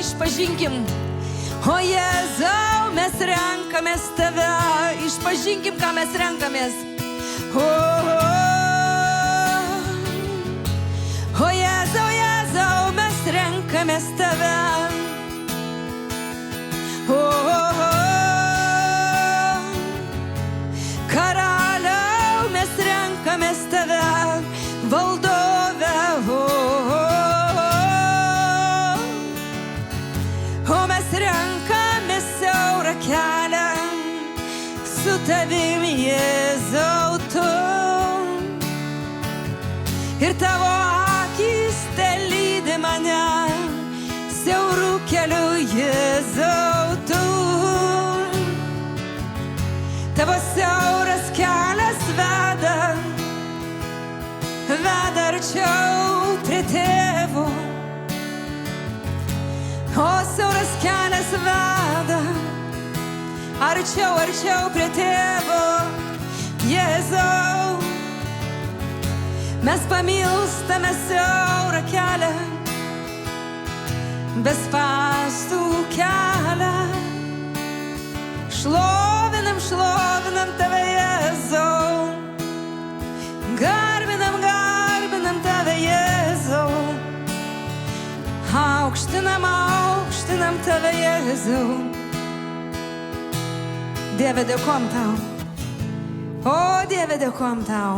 Išpažinkim. O Jėzau, mes renkamės tave. Išpažinkim, ką mes renkamės. O Jėzau, Jėzau, mes renkamės tave. Karaliau, mes renkamės tave. Valdove, o mes renkamės siaurą kelią su tavimi, Jėzau, tu. Ir tavo akys telydi mane siaurų kelių, Jėzau, tu. Tavo siauras kelias veda arčiau prie tėvo. O siauras kelias veda arčiau prie tėvo, Jėzau. Mes pamilstame siaurą kelią, be spąstų kelią. Šlovinam tave, Jėzau. Garbinam tave, Jėzau. Aukštinam tave, Jėzau. Dieve, dėkojam tau. O Dieve, dėkojam tau.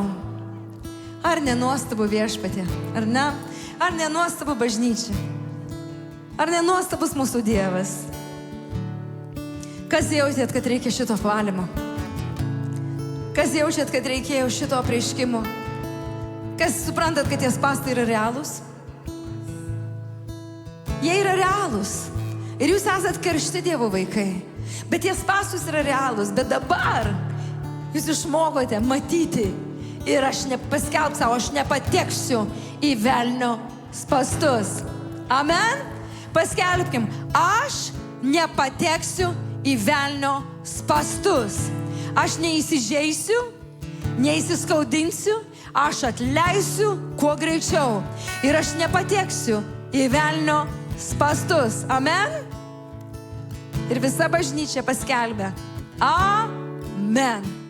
Ar nenuostabu Viešpatie? Ar ne? Ar nenuostabu bažnyčia? Ar nenuostabus mūsų Dievas? Kas jautėt, kad reikia šito apvalymo? Kas jaučiat, kad reikėjo šito apreiškimo? Kas suprantat, kad tie spąstai yra realūs? Jie yra realūs. Ir jūs esat karšti Dievo vaikai. Bet tie spąstus yra realūs. Bet dabar jūs išmokote matyti. Ir aš nepaskelbsiu savo, aš nepateksiu į velnio spąstus. Amen? Paskelbkim, aš nepateksiu į velnio spąstus. Aš neįsižeisiu, neįsiskaudinsiu, aš atleisiu kuo greičiau. Ir aš nepateksiu į velnio spąstus. Amen? Ir visa bažnyčia paskelbė. Amen.